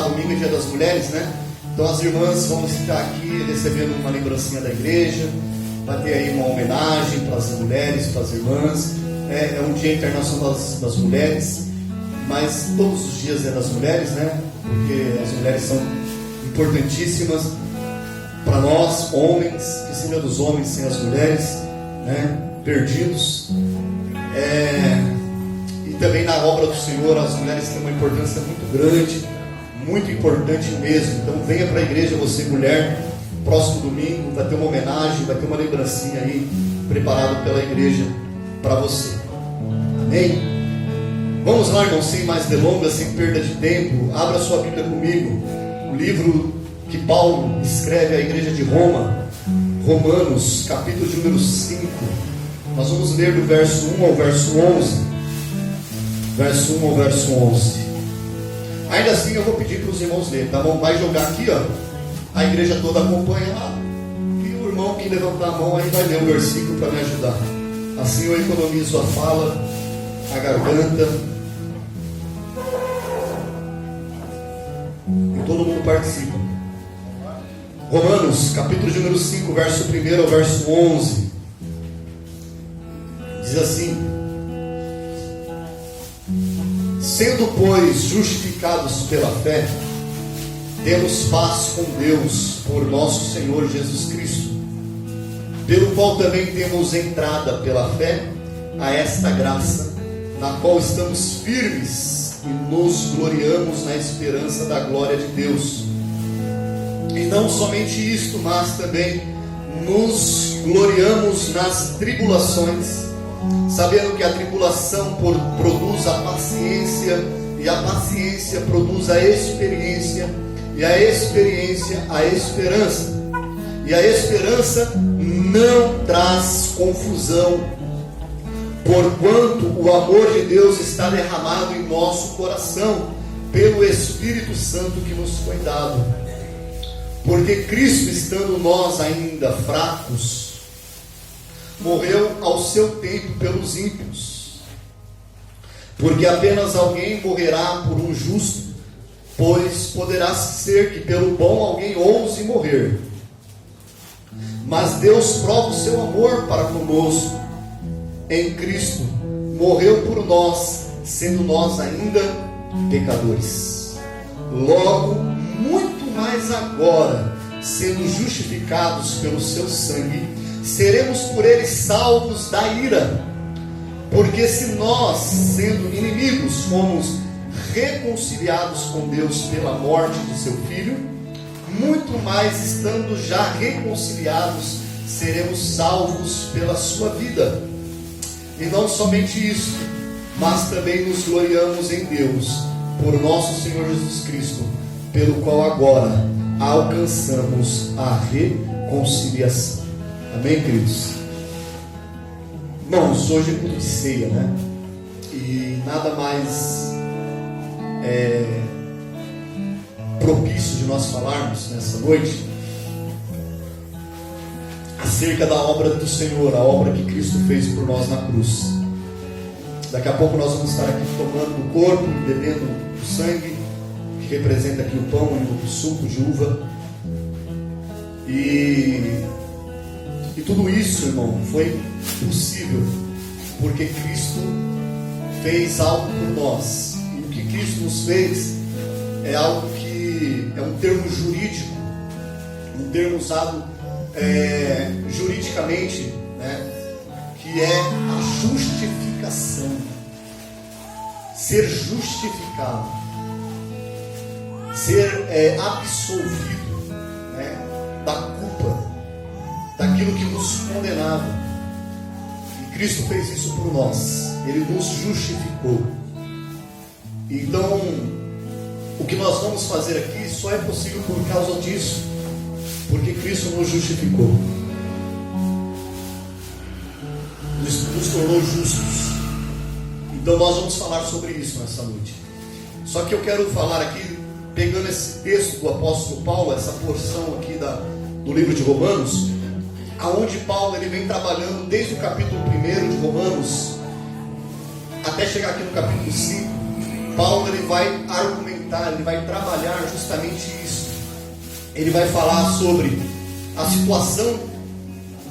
Domingo é Dia das Mulheres, né? Então as irmãs vão estar aqui recebendo uma lembrancinha da igreja. Vai ter aí uma homenagem para as mulheres, para as irmãs. É um Dia Internacional das Mulheres, mas todos os dias é das mulheres, né? Porque as mulheres são importantíssimas para nós, homens. Que seja dos homens sem as mulheres, né? Perdidos. E também na obra do Senhor, as mulheres têm uma importância muito grande, muito importante mesmo. Então venha para a igreja, você mulher. Próximo domingo vai ter uma homenagem, vai ter uma lembrancinha aí preparada pela igreja para você. Amém? Vamos lá, irmão, sem mais delongas, sem perda de tempo. Abra sua Bíblia comigo. O livro que Paulo escreve à igreja de Roma, Romanos, capítulo de número 5. Nós vamos ler do verso 1 ao verso 11. Verso 1 ao verso 11. Ainda assim eu vou pedir para os irmãos lerem, tá bom? Vai jogar aqui, ó. A igreja toda acompanha lá. E o irmão que levantar a mão aí vai ler o versículo para me ajudar. Assim eu economizo a fala, a garganta. E todo mundo participa. Romanos, capítulo de número 5, verso 1 ao verso 11. Diz assim: sendo, pois, justificados pela fé, temos paz com Deus por nosso Senhor Jesus Cristo, pelo qual também temos entrada pela fé a esta graça, na qual estamos firmes e nos gloriamos na esperança da glória de Deus. E não somente isto, mas também nos gloriamos nas tribulações, sabendo que a tribulação produz a paciência, e a paciência produz a experiência, e a experiência a esperança. E a esperança não traz confusão, porquanto o amor de Deus está derramado em nosso coração pelo Espírito Santo que nos foi dado. Porque Cristo, estando nós ainda fracos, morreu ao seu tempo pelos ímpios. Porque apenas alguém morrerá por um justo, pois poderá ser que pelo bom alguém ouse morrer. Mas Deus prova o seu amor para conosco em Cristo. Morreu por nós, sendo nós ainda pecadores. Logo, muito mais agora, sendo justificados pelo seu sangue, seremos por ele salvos da ira. Porque se nós, sendo inimigos, fomos reconciliados com Deus pela morte de seu Filho, muito mais estando já reconciliados, seremos salvos pela sua vida. E não somente isso, mas também nos gloriamos em Deus, por nosso Senhor Jesus Cristo, pelo qual agora alcançamos a reconciliação. Amém, queridos? Irmãos, hoje é culto de ceia, né? E nada mais propício de nós falarmos nessa noite acerca da obra do Senhor, a obra que Cristo fez por nós na cruz. Daqui a pouco nós vamos estar aqui tomando do corpo, bebendo o sangue, que representa aqui o pão e o suco de uva. E tudo isso, irmão, foi possível porque Cristo fez algo por nós. E o que Cristo nos fez é algo que é um termo jurídico, um termo usado juridicamente, né, que é a justificação. Ser justificado, ser absolvido, né, da culpa, daquilo que nos condenava. E Cristo fez isso por nós. Ele nos justificou. Então, o que nós vamos fazer aqui só é possível por causa disso, porque Cristo nos justificou, nos tornou justos. Então nós vamos falar sobre isso nessa noite. Só que eu quero falar aqui, pegando esse texto do apóstolo Paulo, essa porção aqui do livro de Romanos, aonde Paulo ele vem trabalhando desde o capítulo 1 de Romanos, até chegar aqui no capítulo 5, Paulo ele vai argumentar, ele vai trabalhar justamente isso. Ele vai falar sobre a situação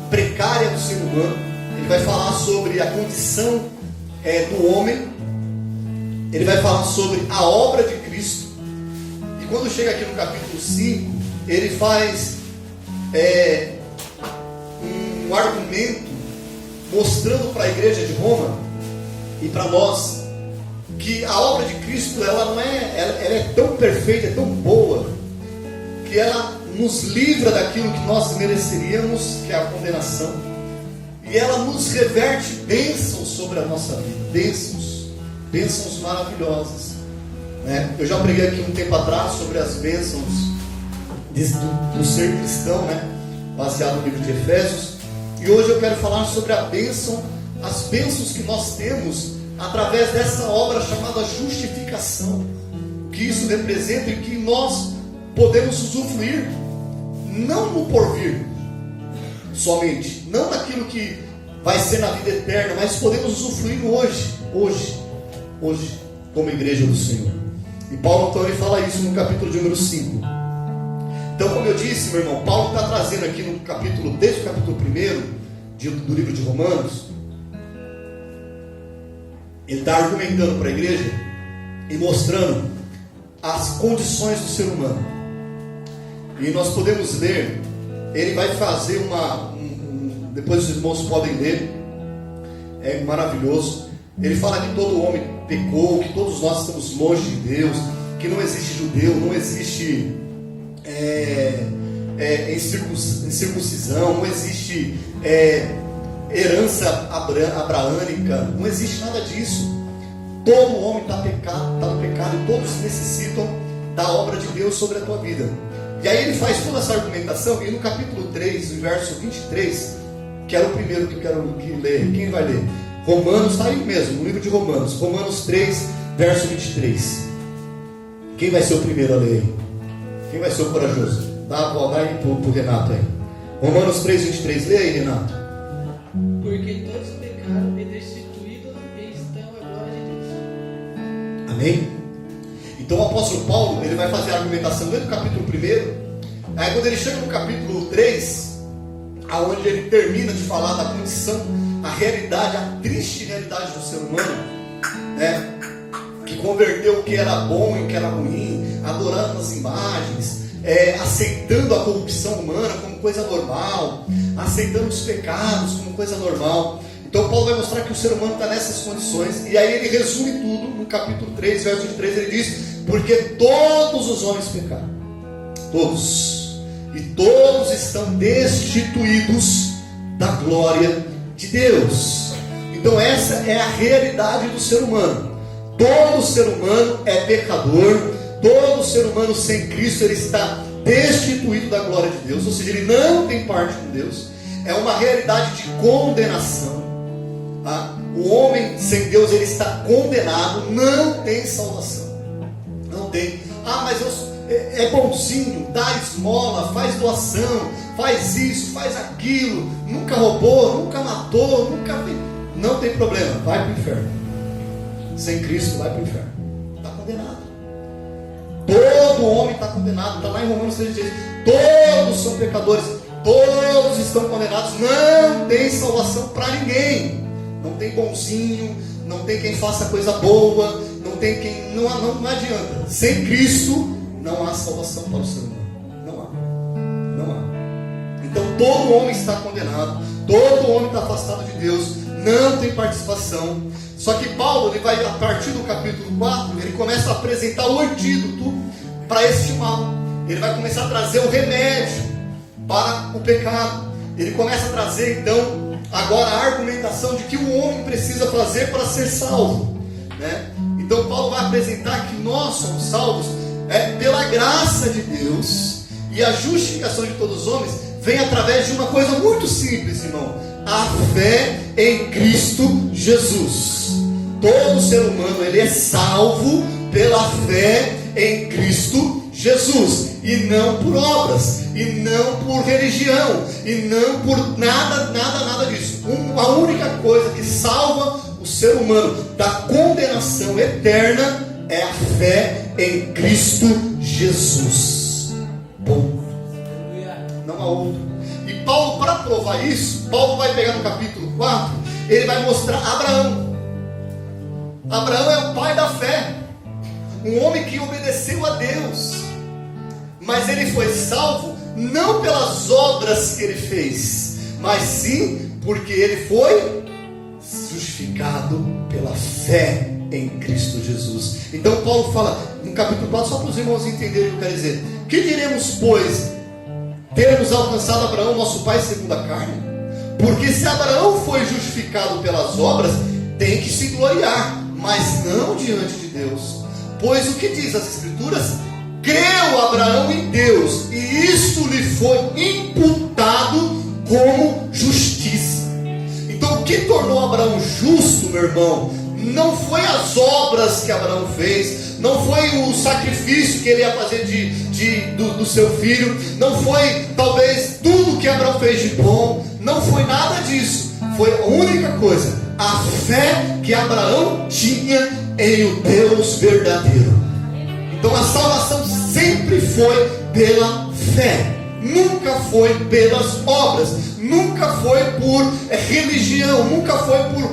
precária do ser humano, ele vai falar sobre a condição do homem, ele vai falar sobre a obra de Cristo. E quando chega aqui no capítulo 5, ele faz um argumento mostrando para a igreja de Roma e para nós que a obra de Cristo ela é tão perfeita, é tão boa, que ela nos livra daquilo que nós mereceríamos, que é a condenação, e ela nos reverte bênçãos sobre a nossa vida, bênçãos maravilhosas, né? Eu já preguei aqui um tempo atrás sobre as bênçãos do ser cristão, né? Baseado no livro de Efésios, e hoje eu quero falar sobre as bênçãos que nós temos através dessa obra chamada justificação, que isso representa e que nós podemos usufruir, não no porvir somente, não naquilo que vai ser na vida eterna, mas podemos usufruir hoje, como igreja do Senhor. E Paulo então ele fala isso no capítulo de número 5. Então, como eu disse, meu irmão, Paulo está trazendo aqui no capítulo, desde o capítulo 1 do livro de Romanos, ele está argumentando para a igreja e mostrando as condições do ser humano. E nós podemos ler, ele vai fazer depois os irmãos podem ler, é maravilhoso. Ele fala que todo homem pecou, que todos nós estamos longe de Deus, que não existe judeu, não existe circuncisão, não existe herança abraânica, não existe nada disso. Todo homem está no pecado e todos necessitam da obra de Deus sobre a tua vida. E aí ele faz toda essa argumentação, e no capítulo 3, no verso 23, que era o primeiro que eu quero ler. Quem vai ler? Romanos, está aí mesmo, no livro de Romanos, Romanos 3, verso 23. Quem vai ser o primeiro a ler aí? Quem vai ser o corajoso? Dá aí pro Renato aí. Romanos 3, 23, lê aí, Renato. Porque todos pecaram e destituídos estão a glória de Deus. Amém? Então o apóstolo Paulo, ele vai fazer a argumentação dentro do capítulo 1. Aí quando ele chega no capítulo 3, aonde ele termina de falar da condição, a realidade, a triste realidade do ser humano, né? Que converteu o que era bom e o que era ruim, adorando as imagens, aceitando a corrupção humana como coisa normal, aceitando os pecados como coisa normal. Então Paulo vai mostrar que o ser humano está nessas condições, e aí ele resume tudo no capítulo 3, verso 23, ele diz: porque todos os homens pecaram, todos, e todos estão destituídos da glória de Deus. Então essa é a realidade do ser humano. Todo ser humano é pecador, todo ser humano sem Cristo, ele está destituído da glória de Deus, ou seja, ele não tem parte com Deus. É uma realidade de condenação. O homem sem Deus, ele está condenado, não tem salvação, não tem. Mas é bonzinho, dá esmola, faz doação, faz isso, faz aquilo, nunca roubou, nunca matou, não tem problema, vai para o inferno. Sem Cristo vai para o inferno, está condenado. Todo homem está condenado, está lá em Romanos 3, todos são pecadores, todos estão condenados, não tem salvação para ninguém. Não tem bonzinho, não tem quem faça coisa boa, não tem quem. Não adianta. Sem Cristo não há salvação para o ser humano. Não há. Então todo homem está condenado, todo homem está afastado de Deus, não tem participação. Só que Paulo, ele vai, a partir do capítulo 4, ele começa a apresentar o antídoto para este mal. Ele vai começar a trazer o remédio para o pecado. Ele começa a trazer então agora a argumentação de que o homem precisa fazer para ser salvo, né? Então Paulo vai apresentar que nós somos salvos pela graça de Deus, e a justificação de todos os homens vem através de uma coisa muito simples, irmão: a fé em Cristo Jesus. Todo ser humano, ele é salvo pela fé em Cristo Jesus, e não por obras, e não por religião, e não por nada disso. A única coisa que salva o ser humano da condenação eterna é a fé em Cristo Jesus. Bom, não há outro. E Paulo, para provar isso, Paulo vai pegar no capítulo 4, ele vai mostrar Abraão. Abraão é o pai da fé, um homem que obedeceu a Deus, mas ele foi salvo não pelas obras que ele fez, mas sim porque ele foi justificado pela fé em Cristo Jesus. Então Paulo fala no capítulo 4, só para os irmãos entenderem o que eu quero dizer: que diremos, pois, termos alcançado Abraão, nosso pai segundo a carne? Porque se Abraão foi justificado pelas obras, tem que se gloriar, mas não diante de Deus. Pois o que diz as Escrituras? Creu Abraão em Deus, e isto lhe foi imputado como justiça. Então o que tornou Abraão justo, meu irmão, não foi as obras que Abraão fez, não foi o sacrifício que ele ia fazer do seu filho, não foi talvez tudo que Abraão fez de bom, não foi nada disso. Foi a única coisa: a fé que Abraão tinha em o Deus verdadeiro. Então a salvação sempre foi pela fé, nunca foi pelas obras, nunca foi por religião, nunca foi por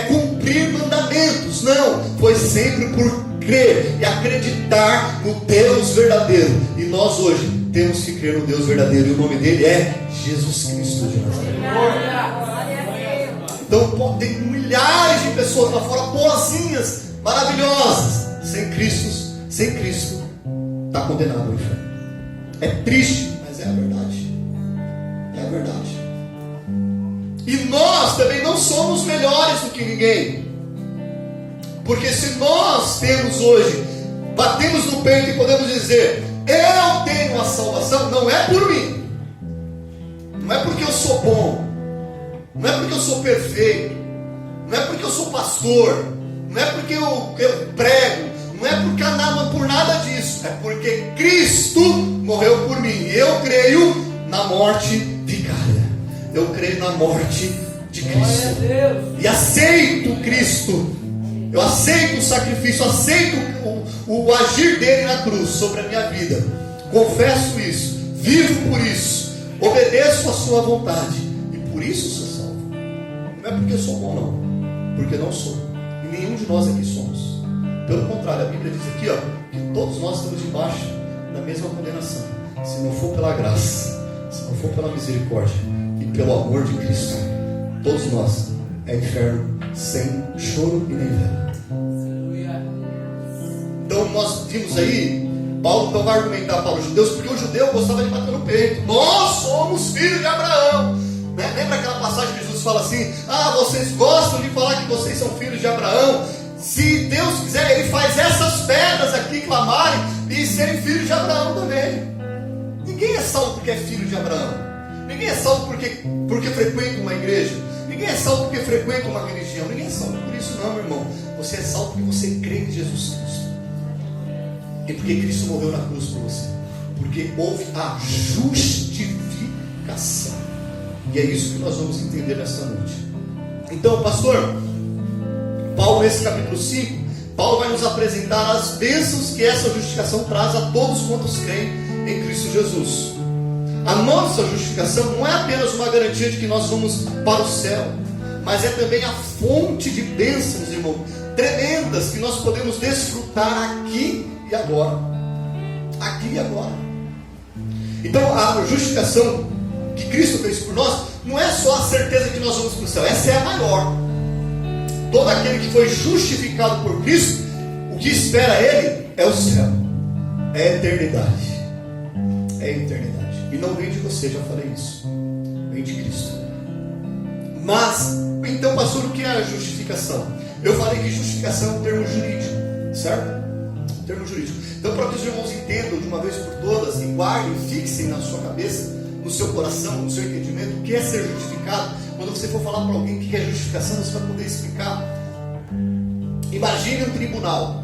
cumprir mandamentos. Não, foi sempre por crer e acreditar no Deus verdadeiro. E nós hoje temos que crer no Deus verdadeiro, e o nome dele é Jesus Cristo de Nazaré. Então tem milhares de pessoas lá fora, boazinhas, maravilhosas, sem Cristo está condenado ao inferno. É triste, mas é a verdade. É a verdade. E nós também não somos melhores do que ninguém, porque se nós temos hoje, batemos no peito e podemos dizer: eu tenho a salvação, não é por mim, não é porque eu sou bom, não é porque eu sou perfeito, não é porque eu sou pastor, não é porque eu prego, não é por nada disso, é porque Cristo morreu por mim. Eu creio na morte vicária, eu creio na morte de Cristo, e aceito Cristo, eu aceito o sacrifício, aceito o agir dele na cruz sobre a minha vida, confesso isso, vivo por isso, obedeço a sua vontade, e por isso sou salvo. Não é porque eu sou bom, não, porque não sou, e nenhum de nós aqui somos. Pelo contrário, a Bíblia diz aqui, que todos nós estamos debaixo da mesma condenação. Se não for pela graça, se não for pela misericórdia e pelo amor de Cristo, todos nós é inferno sem choro e nem vela. Então nós vimos aí, Paulo então vai argumentar para os judeus, porque o judeu gostava de bater no peito: nós somos filhos de Abraão. Lembra aquela passagem que Jesus fala assim: vocês gostam de falar que vocês são filhos de Abraão? Se Deus quiser, Ele faz essas pedras aqui clamarem e serem filhos de Abraão também. Ninguém é salvo porque é filho de Abraão. Ninguém é salvo porque frequenta uma igreja. Ninguém é salvo porque frequenta uma religião. Ninguém é salvo por isso não, meu irmão. Você é salvo porque você crê em Jesus Cristo. E porque Cristo morreu na cruz por você. Porque houve a justificação. E é isso que nós vamos entender nesta noite. Então, pastor, Paulo, nesse capítulo 5, Paulo vai nos apresentar as bênçãos que essa justificação traz a todos quantos creem em Cristo Jesus. A nossa justificação não é apenas uma garantia de que nós vamos para o céu, mas é também a fonte de bênçãos, irmão, tremendas, que nós podemos desfrutar aqui e agora. Aqui e agora. Então a justificação que Cristo fez por nós não é só a certeza que nós vamos para o céu, essa é a maior. Todo aquele que foi justificado por Cristo, o que espera ele é o céu, é a eternidade. É a eternidade. E não vem de você, já falei isso. Vem de Cristo. Mas, então, pastor, o que é a justificação? Eu falei que justificação é um termo jurídico, certo? Um termo jurídico. Então, para que os irmãos entendam de uma vez por todas, e guardem, fixem na sua cabeça, no seu coração, no seu entendimento, o que é ser justificado. Quando você for falar para alguém o que é justificação, você vai poder explicar. Imagine um tribunal.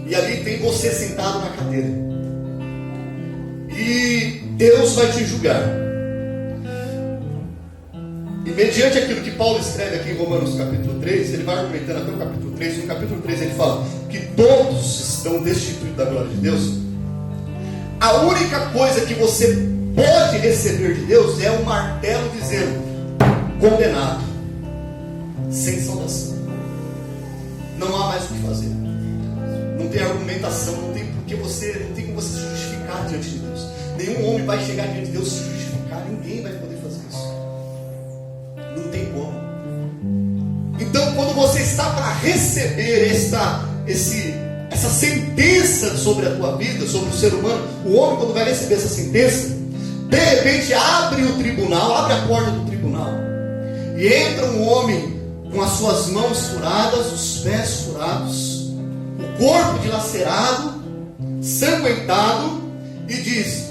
E ali tem você sentado na cadeira. E Deus vai te julgar. E mediante aquilo que Paulo escreve aqui em Romanos capítulo 3, ele vai argumentando até o capítulo 3. No capítulo 3 ele fala que todos estão destituídos da glória de Deus. A única coisa que você pode receber de Deus é um martelo dizendo: condenado, sem salvação. Não há mais o que fazer. Não tem argumentação, não tem como você se justificar diante de Deus. Nenhum homem vai chegar diante de Deus e se justificar. Ninguém vai poder fazer isso. Não tem como. Então, quando você está para receber essa sentença sobre a tua vida, sobre o ser humano, o homem, quando vai receber essa sentença, de repente abre o tribunal, abre a porta do tribunal, e entra um homem com as suas mãos furadas, os pés furados, o corpo dilacerado, sanguentado, e diz: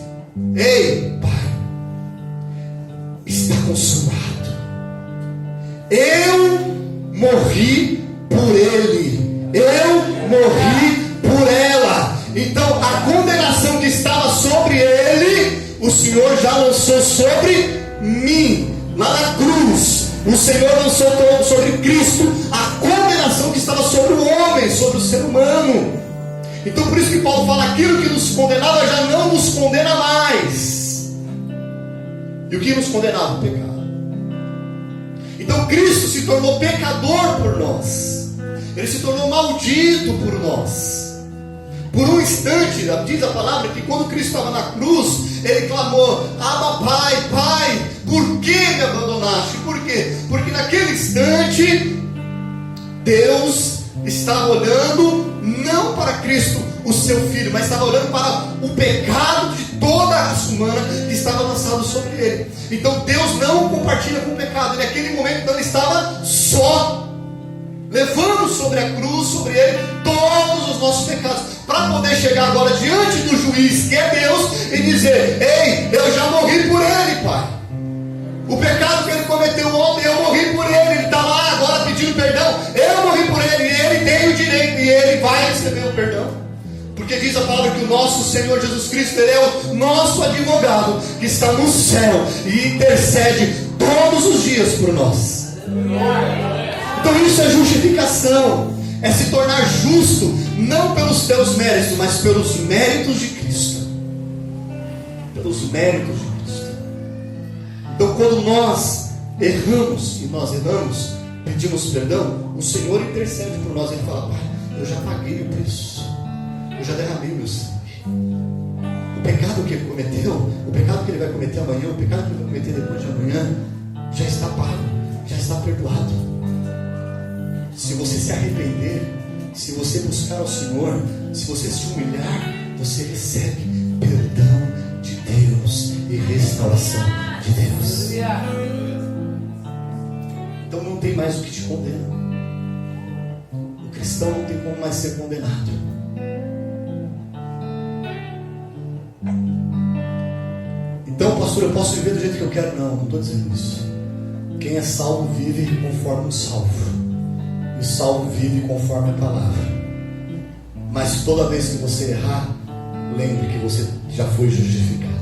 ei, Pai, está consumado. Eu morri por ele, eu morri por ela. Então a condenação que estava sobre ele, o Senhor já lançou sobre mim, lá na cruz. O Senhor lançou sobre Cristo a condenação que estava sobre o homem, sobre o ser humano. Então por isso que Paulo fala: aquilo que nos condenava já não nos condena mais. E o que nos condenava? O pecado. Então Cristo se tornou pecador por nós. Ele se tornou maldito por nós. Por um instante, diz a palavra que quando Cristo estava na cruz, ele clamou: Abba, Pai, Pai, por que me abandonaste? Por quê? Porque naquele instante Deus estava olhando não para Cristo, o seu Filho, mas estava olhando para o pecado de toda a raça humana que estava lançado sobre ele. Então Deus não compartilha com o pecado. E naquele momento então, ele estava só, levando sobre a cruz, sobre ele, todos os nossos pecados, para poder chegar agora diante do juiz, que é Deus, e dizer: ei, eu já morri por ele, Pai. O pecado que ele cometeu ontem, eu morri por ele. Ele está lá agora pedindo perdão. Eu morri por ele, e ele tem o direito, e ele vai receber o perdão. Porque diz a palavra que o nosso Senhor Jesus Cristo, ele é o nosso advogado, que está no céu e intercede todos os dias por nós. Então isso é justificação, é se tornar justo, não pelos teus méritos, mas pelos méritos de Cristo. Pelos méritos de Cristo. Então quando nós erramos, pedimos perdão, o Senhor intercede por nós. Ele fala: Pai, eu já paguei o preço, eu já derramei o meu sangue. O pecado que ele cometeu, o pecado que ele vai cometer amanhã, o pecado que ele vai cometer depois de amanhã, já está pago, já está perdoado. Se você se arrepender, se você buscar ao Senhor, se você se humilhar, você recebe perdão de Deus e restauração de Deus. Então não tem mais o que te condena. O cristão não tem como mais ser condenado. Então, pastor, eu posso viver do jeito que eu quero? Não estou dizendo isso. Quem é salvo vive conforme um salvo. E o salvo vive conforme a palavra. Mas toda vez que você errar, lembre que você já foi justificado.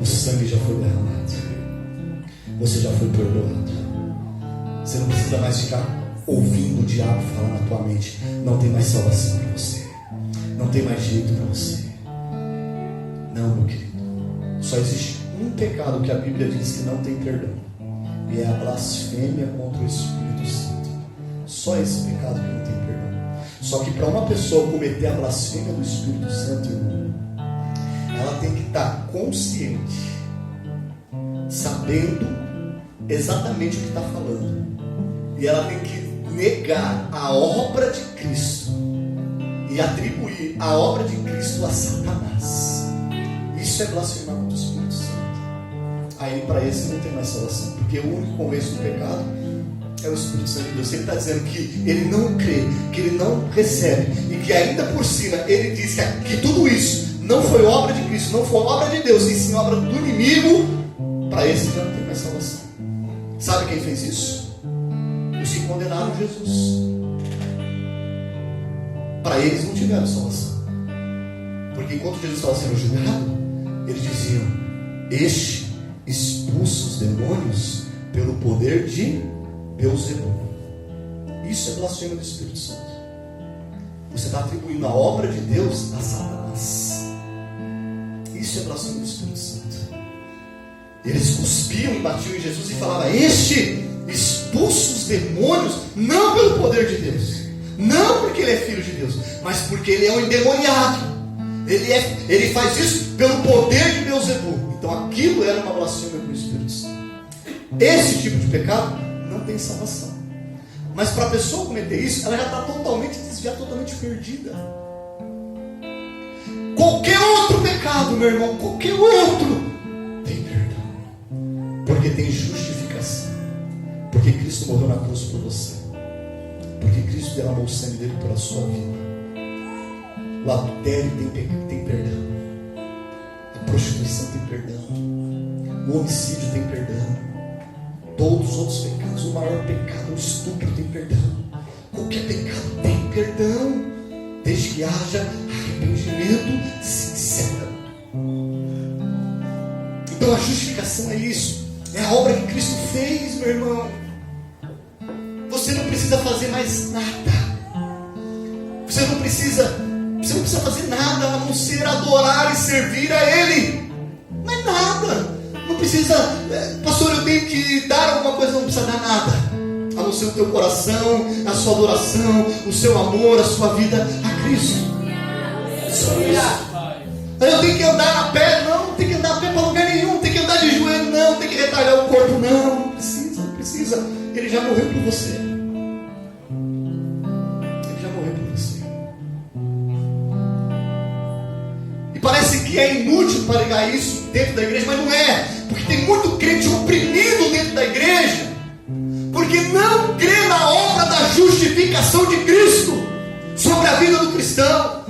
O sangue já foi derramado. Você já foi perdoado. Você não precisa mais ficar ouvindo o diabo falar na tua mente: não tem mais salvação para você, não tem mais jeito para você. Não, meu querido. Só existe um pecado que a Bíblia diz que não tem perdão, e é a blasfêmia contra o Espírito Santo. Só esse pecado que não tem perdão. Só que para uma pessoa cometer a blasfêmia do Espírito Santo, irmão, ela tem que estar consciente, sabendo exatamente o que está falando, e ela tem que negar a obra de Cristo e atribuir a obra de Cristo a Satanás. Isso é blasfemar contra o Espírito Santo. Aí para esse não tem mais salvação, porque o único que convence do pecado é o Espírito Santo de Deus. Ele está dizendo que ele não crê, que ele não recebe, e que ainda por cima ele diz que tudo isso não foi obra de Cristo, não foi obra de Deus, e sim obra do inimigo. Para esse já não tem mais salvação. Sabe quem fez isso? Os que condenaram Jesus. Para eles não tiveram salvação, porque enquanto Jesus estava sendo julgado, eles diziam: este expulsa os demônios pelo poder de Beelzebul. Isso é blasfêmia do Espírito Santo. Você está atribuindo a obra de Deus a Satanás. Isso é blasfêmia do Espírito Santo. Eles cuspiam e batiam em Jesus e falavam: este expulsa os demônios não pelo poder de Deus, não porque ele é filho de Deus, mas porque ele é um endemoniado. Ele faz isso pelo poder de Beelzebul. Então aquilo era uma blasfêmia com o Espírito Santo. Esse tipo de pecado não tem salvação. Mas para a pessoa cometer isso, ela já está totalmente desviada, totalmente perdida. Qualquer outro pecado, meu irmão, qualquer outro, tem perdão. Porque tem justificação. Porque Cristo morreu na cruz por você. Porque Cristo derramou o sangue dele pela sua vida. O adultério tem perdão. A prostituição tem perdão. O homicídio tem perdão. Todos os outros pecados, o maior pecado, o estupro, tem perdão. Qualquer pecado tem perdão, desde que haja arrependimento sincero. Então a justificação é isso. É a obra que Cristo fez, meu irmão. Você não precisa fazer mais nada. Você não precisa fazer nada a não ser adorar e servir a Ele. Não é nada. Não precisa, pastor, eu tenho que dar alguma coisa. Não precisa dar nada, a não ser o teu coração, a sua adoração, o seu amor, a sua vida a Cristo. Só isso. Eu tenho que andar a pé? Não tem que andar a pé para lugar nenhum. Tem que andar de joelho? Não. Tem que retalhar o corpo? Não. Não precisa, não precisa. Ele já morreu por você. Ele já morreu por você. E parece que é inútil pregar isso dentro da igreja, mas não é. Porque tem muito crente oprimido dentro da igreja, porque não crê na obra da justificação de Cristo sobre a vida do cristão.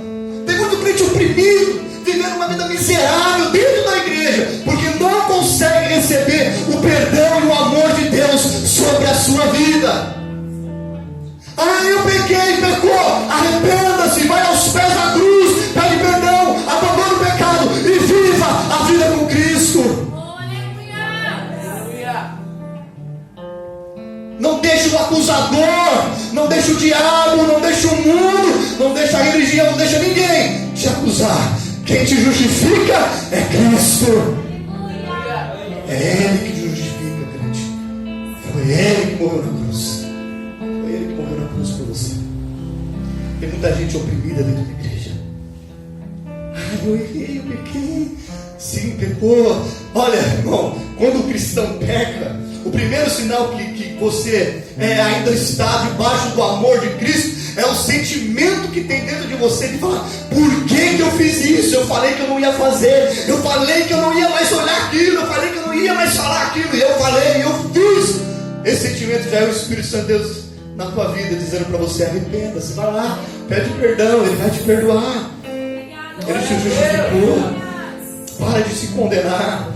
Tem muito crente oprimido, vivendo uma vida miserável dentro da igreja, porque não consegue receber o perdão e o amor de Deus sobre a sua vida. Ah, eu pequei, pecou, arrependa-se, vai aos pés da cruz, pede perdão, abandona o pecado e viva a vida com Cristo. Não deixe o acusador, não deixe o diabo, não deixe o mundo, não deixe a religião, não deixe ninguém te acusar. Quem te justifica é Cristo. É Ele que te justifica, crente. Foi Ele que morreu na cruz. Foi Ele que morreu na cruz por você. Tem muita gente oprimida dentro da igreja. Eu errei, eu pequei. Sim, pecou. Olha, irmão, quando o cristão peca, o primeiro sinal que você ainda está debaixo do amor de Cristo é o sentimento que tem dentro de você de falar: por que eu fiz isso? Eu falei que eu não ia fazer, eu falei que eu não ia mais olhar aquilo, eu falei que eu não ia mais falar aquilo, e eu falei, eu fiz. Esse sentimento já é o Espírito Santo de Deus na tua vida, dizendo para você: arrependa-se, vai lá, pede perdão, Ele vai te perdoar. Ele te justificou. Para de se condenar.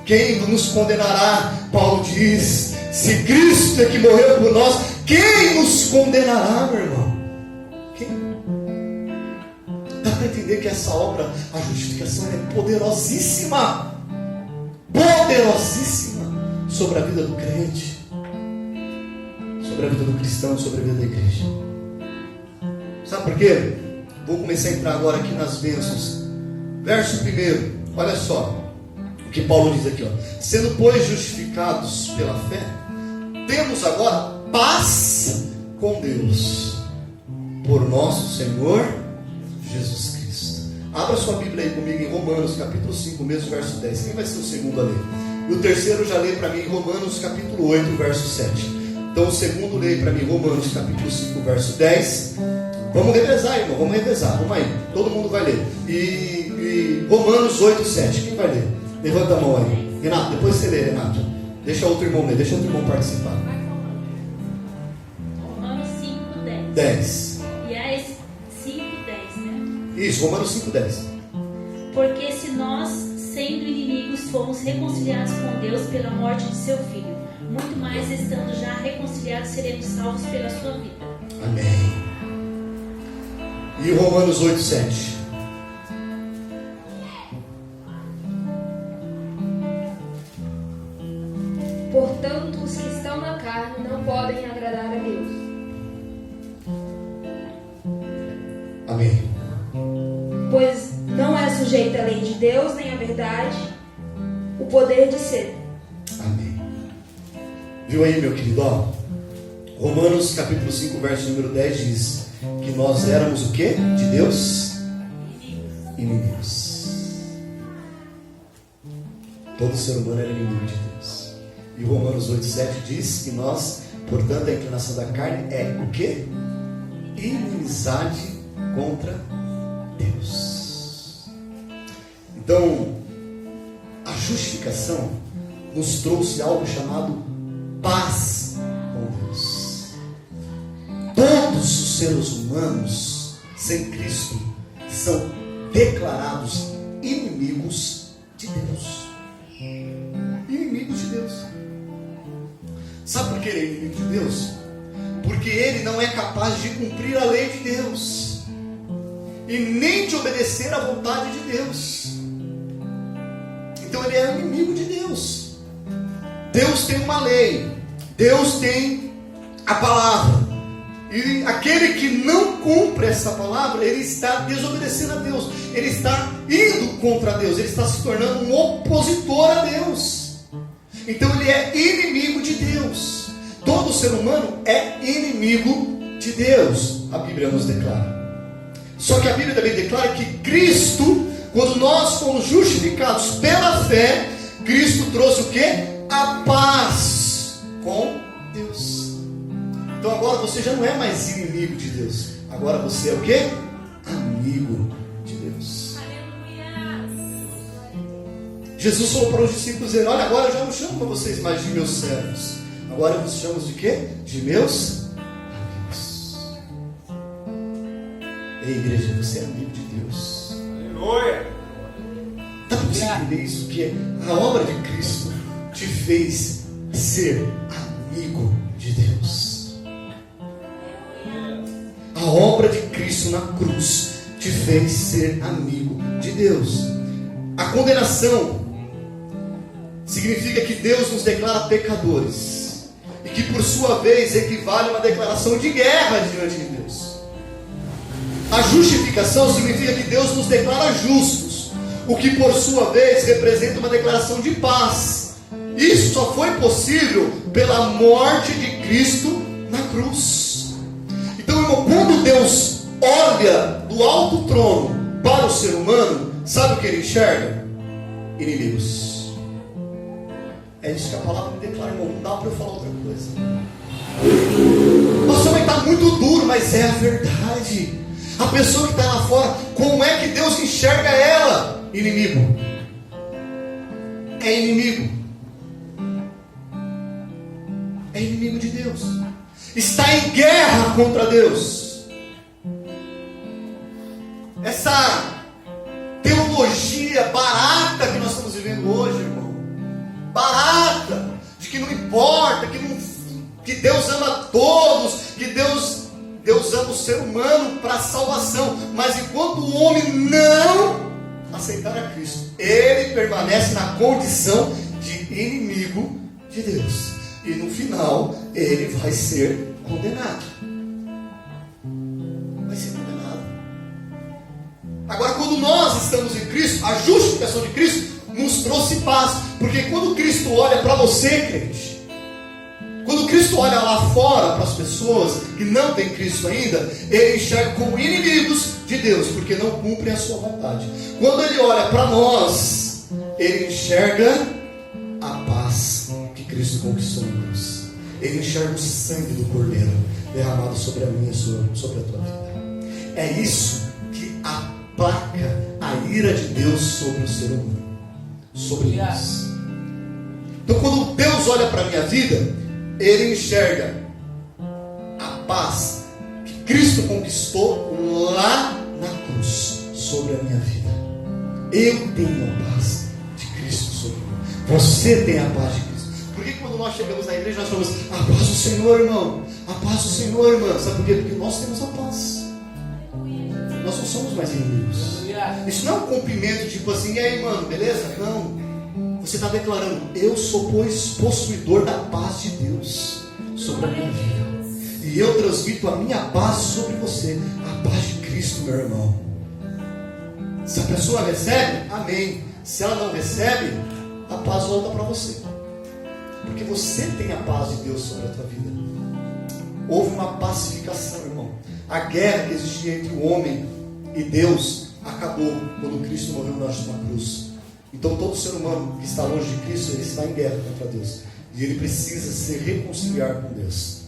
Quem nos condenará? Paulo diz: se Cristo é que morreu por nós, quem nos condenará, meu irmão? Quem? Dá para entender que essa obra, a justificação, é poderosíssima. Poderosíssima sobre a vida do crente, sobre a vida do cristão, sobre a vida da igreja. Sabe por quê? Vou começar a entrar agora aqui nas bênçãos. Verso 1, olha só o que Paulo diz aqui, ó. Sendo, pois, justificados pela fé, temos agora paz com Deus, por nosso Senhor Jesus Cristo. Abra sua Bíblia aí comigo em Romanos capítulo 5, mesmo verso 10. Quem vai ser o segundo a ler? E o terceiro já lê para mim em Romanos capítulo 8, verso 7. Então o segundo lê para mim Romanos capítulo 5, verso 10. Vamos revezar, irmão, vamos revezar. Vamos aí, todo mundo vai ler. E Romanos 8, 7. Quem vai ler? Levanta a mão aí. Renato, depois você lê, Renato. Deixa outro irmão ler, deixa outro irmão participar. Romanos 5, 10. 10. E é esse 5, 10, né? Isso, Romanos 5, 10. Porque se nós, sendo inimigos, fomos reconciliados com Deus pela morte de seu Filho, muito mais estando já reconciliados, seremos salvos pela sua vida. Amém. E Romanos 8, 7. Portanto, Amém. Pois não é sujeito à lei de Deus, nem à verdade, o poder de ser. Amém. Viu aí, meu querido? Ó, Romanos capítulo 5, verso número 10 diz que nós éramos o quê? De Deus? Inimigos. Todo ser humano era inimigo de Deus. E Romanos 8, 7 diz que nós, portanto, a inclinação da carne é o quê? Inimizade contra Deus. Então, a justificação nos trouxe algo chamado paz com Deus. Todos os seres humanos sem Cristo são declarados inimigos de Deus. Inimigos de Deus. Sabe por que ele é inimigo de Deus? Porque ele não é capaz de cumprir a lei de Deus e nem de obedecer à vontade de Deus. Então ele é inimigo de Deus. Deus tem uma lei, Deus tem a palavra, e aquele que não cumpre essa palavra, ele está desobedecendo a Deus, ele está indo contra Deus, ele está se tornando um opositor a Deus. Então ele é inimigo de Deus. Todo ser humano é inimigo de Deus, a Bíblia nos declara. Só que a Bíblia também declara que Cristo, quando nós fomos justificados pela fé, Cristo trouxe o quê? A paz com Deus. Então agora você já não é mais inimigo de Deus. Agora você é o quê? Amigo de Deus. Jesus falou para os discípulos dele: olha, agora eu já não chamo vocês mais de meus servos. Agora eu vos chamo de quê? De meus amigos. Ei, igreja, você é amigo de Deus. Aleluia! Dá para você entender isso? Que a obra de Cristo te fez ser amigo de Deus. A obra de Cristo na cruz te fez ser amigo de Deus. A condenação significa que Deus nos declara pecadores, e que por sua vez equivale a uma declaração de guerra diante de Deus. A justificação significa que Deus nos declara justos, o que por sua vez representa uma declaração de paz. Isso só foi possível pela morte de Cristo na cruz. Então, irmão, quando Deus olha do alto trono para o ser humano, sabe o que ele enxerga? Inimigos. É isso que a palavra me declara, irmão. Não dá para eu falar outra coisa. Nossa, mas está muito duro, mas é a verdade. A pessoa que está lá fora, como é que Deus enxerga ela? Inimigo. É inimigo. É inimigo de Deus. Está em guerra contra Deus. Essa teologia barata que nós estamos vivendo hoje, irmão, barata, de que não importa, que Deus ama todos, que Deus ama o ser humano para a salvação, mas enquanto o homem não aceitar a Cristo, ele permanece na condição de inimigo de Deus, e no final ele vai ser condenado. Vai ser condenado. Agora, quando nós estamos em Cristo, a justificação de Cristo nos trouxe paz, porque quando Cristo olha para você, crente, quando Cristo olha lá fora para as pessoas que não têm Cristo ainda, ele enxerga como inimigos de Deus, porque não cumprem a sua vontade. Quando ele olha para nós, ele enxerga a paz que Cristo conquistou na cruz. Ele enxerga o sangue do Cordeiro derramado sobre a minha e sobre a tua vida. É isso que aplaca a ira de Deus sobre o ser humano, sobre nós. Então, quando Deus olha para a minha vida, ele enxerga a paz que Cristo conquistou lá na cruz sobre a minha vida. Eu tenho a paz de Cristo sobre mim. Você tem a paz de Cristo. Por que quando nós chegamos na igreja nós falamos a paz do Senhor, irmão? A paz do Senhor, irmão. Sabe por quê? Porque nós temos a paz. Nós não somos mais inimigos. Isso não é um cumprimento tipo assim, e aí, mano, beleza? Não. Você está declarando: eu sou, pois, possuidor da paz de Deus sobre a minha vida, e eu transmito a minha paz sobre você, a paz de Cristo Cristo, meu irmão. Se a pessoa recebe, amém. Se ela não recebe, a paz volta para você. Porque você tem a paz de Deus sobre a tua vida. Houve uma pacificação, irmão. A guerra que existia entre o homem e Deus acabou quando Cristo morreu na cruz. Então todo ser humano que está longe de Cristo, ele está em guerra contra Deus. E ele precisa se reconciliar com Deus.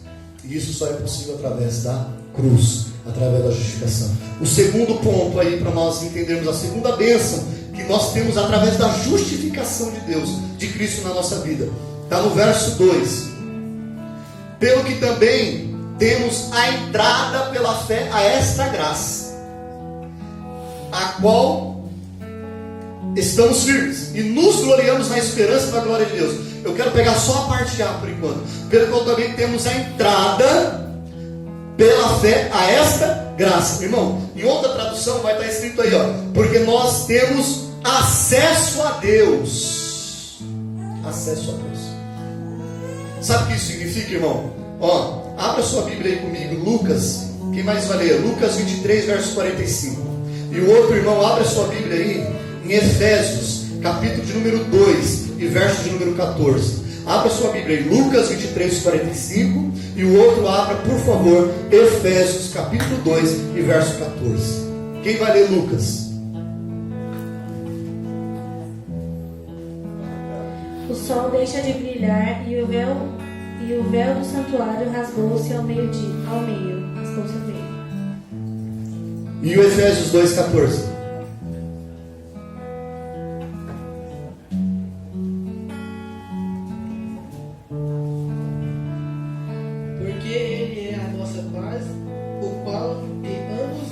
E isso só é possível através da cruz, através da justificação. O segundo ponto aí, para nós entendermos a segunda bênção que nós temos através da justificação de Deus, de Cristo na nossa vida, está no verso 2. Pelo que também temos a entrada pela fé a esta graça, a qual estamos firmes e nos gloriamos na esperança da glória de Deus. Eu quero pegar só a parte A por enquanto. Pelo qual também temos a entrada pela fé a esta graça. Irmão, em outra tradução vai estar escrito aí, ó, porque nós temos acesso a Deus. Acesso a Deus. Sabe o que isso significa, irmão? Ó, abra sua Bíblia aí comigo, Lucas. Quem mais vai ler? Lucas 23, verso 45. E o outro irmão, abra sua Bíblia aí em Efésios, capítulo de número 2 e verso de número 14. Abra sua Bíblia em Lucas 23, 45. E o outro abra, por favor, Efésios, capítulo 2 e verso 14. Quem vai ler Lucas? O sol deixa de brilhar e o véu do santuário rasgou-se ao meio. Rasgou-se ao meio. E o Efésios 2, 14. Porque ele é a nossa paz, o qual de ambos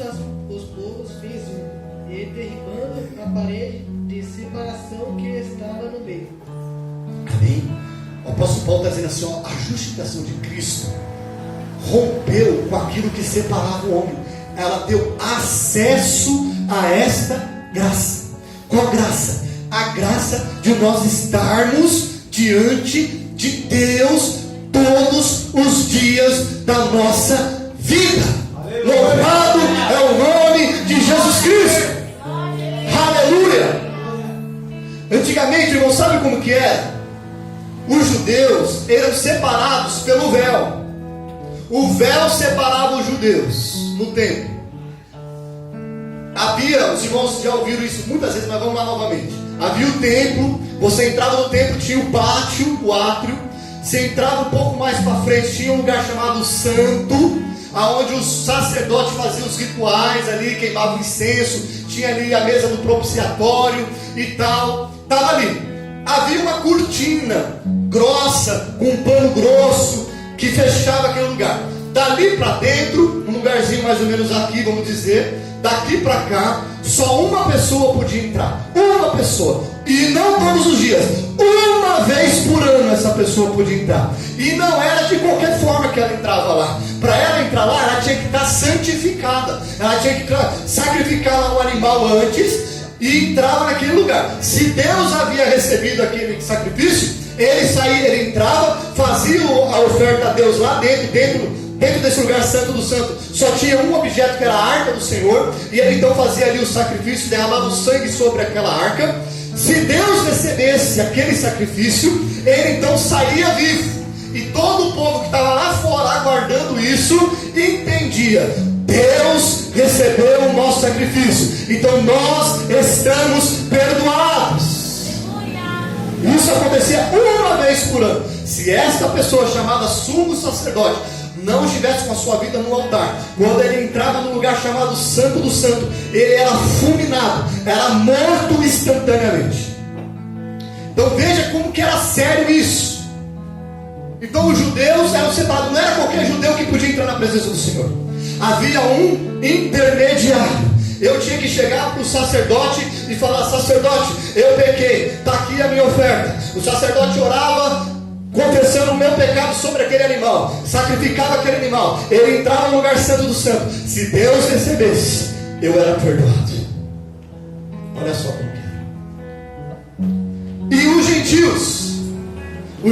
os povos fez um, e derribando a parede de separação que estava no meio. Amém? O apóstolo Paulo está dizendo assim, ó, a justificação de Cristo rompeu com aquilo que separava o homem. Ela deu acesso a esta graça. Qual graça? A graça de nós estarmos diante de Deus todos os dias da nossa vida. Louvado é o nome de Jesus Cristo. Aleluia. Antigamente, irmão, sabe como que era? Os judeus eram separados pelo véu. O véu separava os judeus no templo. Havia, os irmãos já ouviram isso muitas vezes, mas vamos lá novamente. Havia o templo, você entrava no templo, tinha o pátio, o átrio. Você entrava um pouco mais para frente, tinha um lugar chamado Santo, aonde os sacerdotes faziam os rituais ali, queimavam incenso, tinha ali a mesa do propiciatório e tal. Estava ali. Havia uma cortina grossa, com um pano grosso, que fechava aquele lugar. Dali para dentro, um lugarzinho mais ou menos aqui, vamos dizer, daqui para cá, só uma pessoa podia entrar. Uma pessoa. E não todos os dias. Uma vez por ano essa pessoa podia entrar. E não era de qualquer forma que ela entrava lá. Para ela entrar lá, ela tinha que estar santificada. Ela tinha que sacrificar o animal antes e entrava naquele lugar. Se Deus havia recebido aquele sacrifício, ele saía, ele entrava, fazia a oferta a Deus lá dentro desse lugar santo do santo. Só tinha um objeto, que era a arca do Senhor, e ele então fazia ali o sacrifício, derramava o sangue sobre aquela arca. Se Deus recebesse aquele sacrifício, ele então saía vivo, e todo o povo que estava lá fora aguardando isso entendia: Deus recebeu o nosso sacrifício, então nós estamos perdoados. Isso acontecia uma vez por ano. Se esta pessoa chamada sumo sacerdote não estivesse com a sua vida no altar, quando ele entrava no lugar chamado Santo do Santo, ele era fulminado, era morto instantaneamente. Então veja como que era sério isso. Então os judeus eram separados. Não era qualquer judeu que podia entrar na presença do Senhor. Havia um intermediário. Eu tinha que chegar para o sacerdote e falar: sacerdote, eu pequei, está aqui a minha oferta. O sacerdote orava, confessando o meu pecado sobre aquele animal, sacrificava aquele animal, ele entrava no lugar santo do santo. Se Deus recebesse, eu era perdoado. Olha só como que era. E os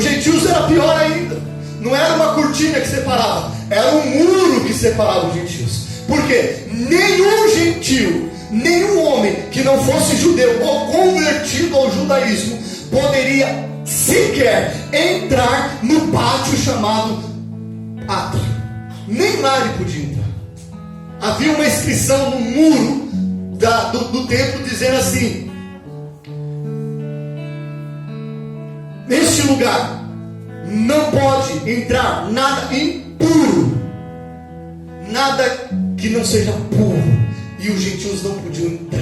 gentios era pior ainda. Não era uma cortina que separava, era um muro que separava os gentios. Porque nenhum gentil, nenhum homem que não fosse judeu ou convertido ao judaísmo poderia sequer entrar no pátio chamado átrio. Nem lá ele podia entrar. Havia uma inscrição no muro do templo dizendo assim: neste lugar não pode entrar nada impuro, nada que não seja puro. E os gentios não podiam entrar.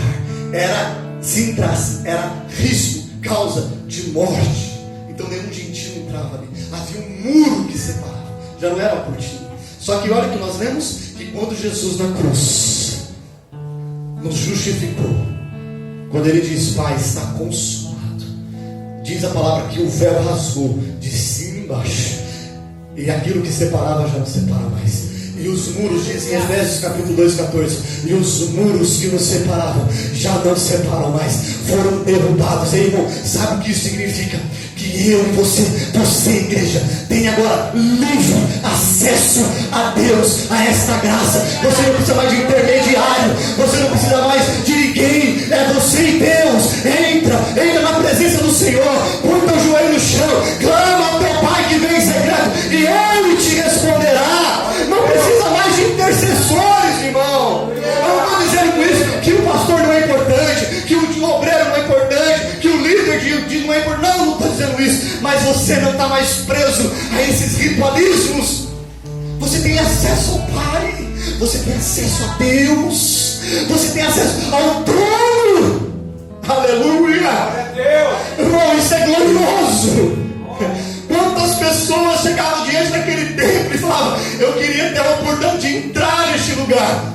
Se entrasse, era risco, causa de morte. Então nenhum gentio entrava ali. Havia um muro que separava. Já não era uma cortina. Só que olha que nós lemos que quando Jesus na cruz nos justificou, quando ele diz: Pai, está consumado, diz a palavra que o véu rasgou de cima e embaixo, e aquilo que separava já não separa mais. E os muros, diz em Efésios capítulo 2, 14, e os muros que nos separavam já não separam mais, foram derrubados. Ei, irmão, sabe o que isso significa? Que eu e você igreja, tem agora livre acesso a Deus, a esta graça. Você não precisa mais de intermediário, você não precisa mais de ninguém, é você e Deus. Entra na presença do Senhor, põe teu joelho no chão, clama ao teu Pai que vem em secreto, e Ele te responderá. Não precisa mais de intercessores, irmão. Eu não estou dizendo com isso que o pastor não é importante, que o obreiro não é importante, que o líder não é importante. Não estou dizendo isso. Mas você não está mais preso a esses ritualismos. Você tem acesso ao Pai, você tem acesso a Deus, você tem acesso ao trono. Aleluia! Irmão, isso é glorioso. Quantas pessoas chegavam diante daquele templo e falavam: eu queria ter a oportunidade de entrar neste lugar.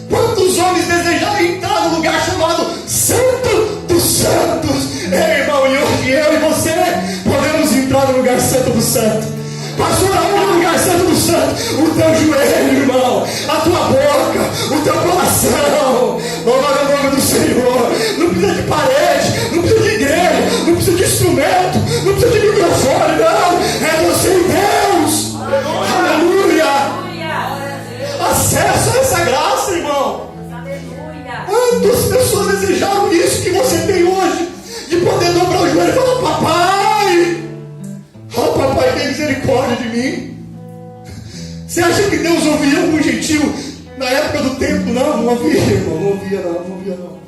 Quantos homens desejavam entrar no lugar chamado Santo dos Santos? Ei, irmão, e hoje eu e você podemos entrar no lugar Santo dos Santos. Pastor, aonde é o lugar Santo dos Santos? O teu joelho, irmão, a tua boca, o teu coração. Louvado o nome do Senhor. Não precisa de parede, não precisa de igreja, não precisa de instrumento, não precisa de microfone, não. É você e Deus. Aleluia. Acesso a essa graça, irmão. Quantas pessoas desejaram isso que você tem hoje, de poder dobrar o joelho e falar: papai, oh papai, tem misericórdia de mim. Você acha que Deus ouvia algum gentil na época do templo? Não ouvia, irmão, não ouvia não.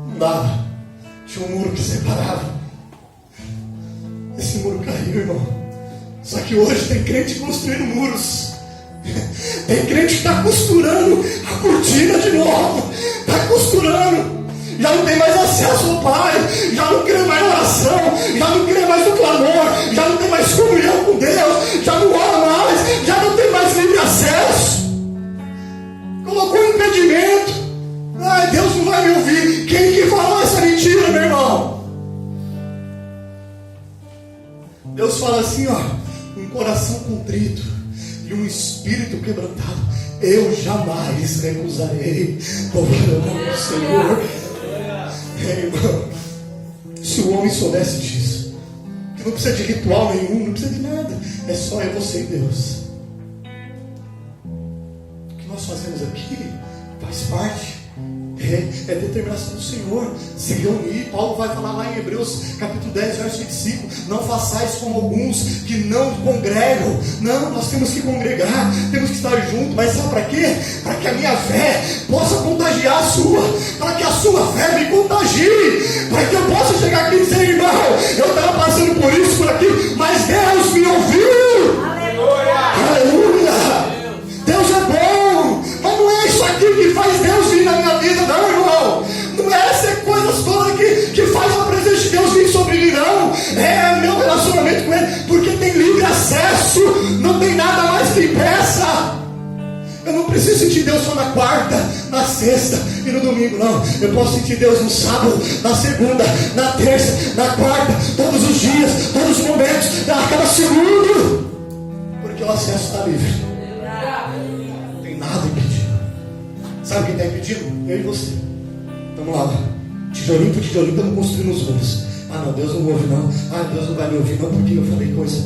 Não dava. Tinha um muro que separava. Esse muro caiu, irmão. Só que hoje tem crente construindo muros. Tem crente que está costurando a cortina de novo. Está costurando. Já não tem mais acesso ao Pai, já não crê mais na oração, já não crê mais no clamor, já não tem mais comunhão com Deus, já não ora mais, já não tem mais livre acesso. Colocou um impedimento. Ai, Deus não vai me ouvir. Quem que falou essa mentira, meu irmão? Deus fala assim, ó: um coração contrito e um espírito quebrantado eu jamais recusarei. Louvado o nome do Senhor. Irmão, se o homem soubesse disso, que não precisa de ritual nenhum, não precisa de nada, é só eu, você e Deus. O que nós fazemos aqui faz parte, é determinação do Senhor, se reunir. Paulo vai falar lá em Hebreus capítulo 10, verso 25: não façais como alguns que não congregam. Não, nós temos que congregar, temos que estar juntos. Mas sabe para quê? Para que a minha fé possa contagiar a sua, para que a sua fé me contagie, para que eu possa chegar aqui e dizer: irmão, eu estava passando por isso, por aquilo, mas Deus me ouviu. Aleluia. Deus é bom, mas não é isso aqui que faz Deus vir na minha vida, não, irmão. Não é essa coisa toda que faz a presença de Deus vir sobre mim, não. É meu relacionamento com Ele, porque tem livre acesso, não tem nada mais que impeça. Eu não preciso sentir Deus só na quarta, na sexta e no domingo, não. Eu posso sentir Deus no sábado, na segunda, na terça, na quarta, todos os dias, todos os momentos, a cada segundo, porque o acesso está livre. Não tem nada impedindo. Sabe quem está impedindo? Eu e você. Vamos lá, tijolinho por tijolinho, estamos construindo os muros. Ah não, Deus não ouve não. Ah, Deus não vai me ouvir não, porque eu falei coisa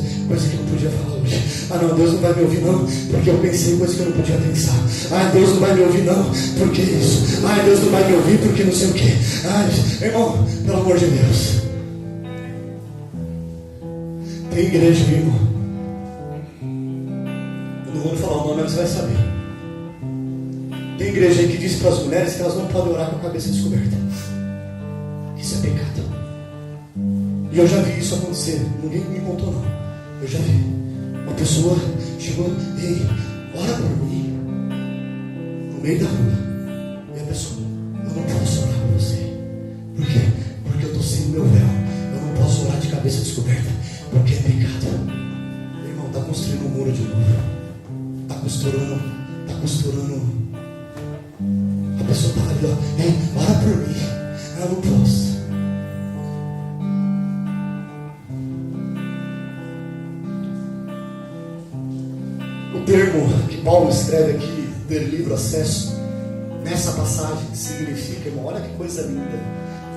que não podia falar hoje. hoje. Ah não, Deus não vai me ouvir não, porque eu pensei coisa que eu não podia pensar. Ah, Deus não vai me ouvir não, porque isso. Ah, Deus não vai me ouvir porque não sei o que. Ah, irmão, pelo amor de Deus. Tem igreja, irmão. Eu não vou falar o nome, mas você vai saber. Tem igreja aí que diz para as mulheres que elas não podem orar com a cabeça descoberta. Isso é pecado. E eu já vi isso acontecer. Ninguém me contou não. Eu já vi. Uma pessoa chegou, ei, ora por mim. No meio da rua. E a pessoa, eu não posso orar por você. Por quê? Porque eu estou sem o meu véu. Eu não posso orar de cabeça descoberta. Porque é pecado. Irmão, está construindo um muro de novo. Está costurando. A pessoa estava ali, ó, ei, ora por mim. Eu não posso. O termo que Paulo escreve aqui, ter livre acesso, nessa passagem, significa, irmão, olha que coisa linda.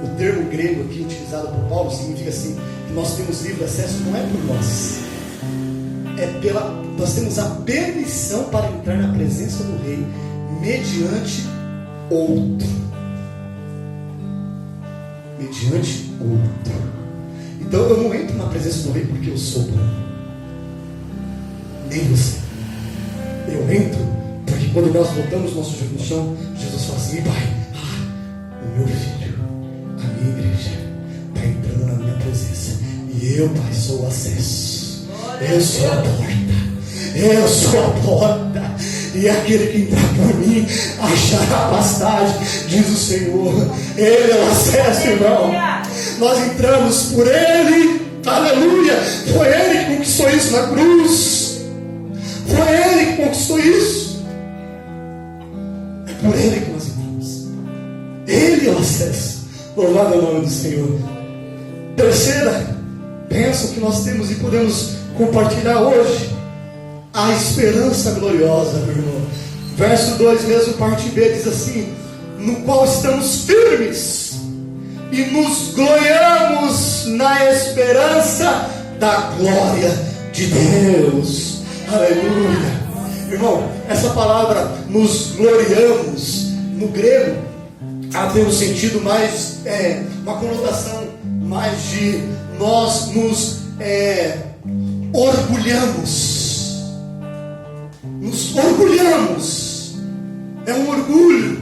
O termo grego aqui utilizado por Paulo significa assim, que nós temos livre acesso não é por nós. Nós temos a permissão para entrar na presença do Rei mediante outro. Mediante outro. Então eu não entro na presença do Rei porque eu sou bom. Nem você. Eu entro porque quando nós botamos nosso joelho no chão, Jesus fala assim, Pai, o meu filho, a minha igreja está entrando na minha presença. E eu, Pai, sou o acesso. Eu sou a porta. Eu sou a porta. E aquele que entrar por mim achará passagem, diz o Senhor. Ele é o acesso, irmão. Nós entramos por Ele. Aleluia. Foi Ele que conquistou isso na cruz. Foi Ele que conquistou isso. É por Ele que nós entramos. Ele é o acesso. Louvado é o nome do Senhor. Terceira bênção que nós temos e podemos compartilhar hoje, a esperança gloriosa, meu irmão. Verso 2 mesmo, parte B, diz assim, no qual estamos firmes e nos gloriamos na esperança da glória de Deus. Aleluia. Irmão, essa palavra nos gloriamos, no grego, ela tem um sentido mais, uma conotação mais de nós nos orgulhamos. Nos orgulhamos. É um orgulho.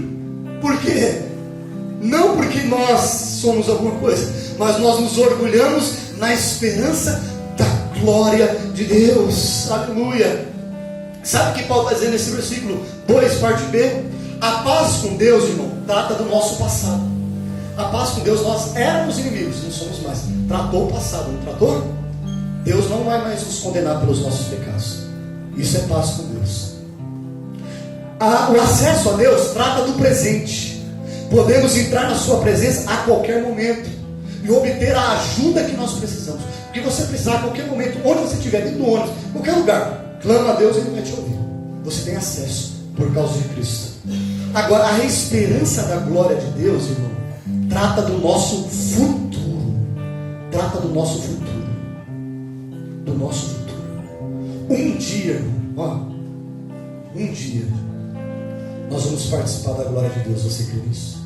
Por quê? Não porque nós somos alguma coisa, mas nós nos orgulhamos na esperança da glória de Deus. Aleluia. Sabe o que Paulo está dizendo nesse versículo 2, parte B? A paz com Deus, irmão, trata do nosso passado. A paz com Deus, nós éramos inimigos, não somos mais. Tratou o passado, não tratou? Deus não vai mais nos condenar pelos nossos pecados. Isso é paz com Deus. O acesso a Deus trata do presente. Podemos entrar na sua presença a qualquer momento e obter a ajuda que nós precisamos. Porque você precisar a qualquer momento, onde você estiver, dentro do ônibus, qualquer lugar, clama a Deus e Ele vai te ouvir. Você tem acesso por causa de Cristo. Agora, a esperança da glória de Deus, irmão, trata do nosso futuro. Trata do nosso futuro. Do nosso futuro. Um dia, nós vamos participar da glória de Deus. Você crê nisso?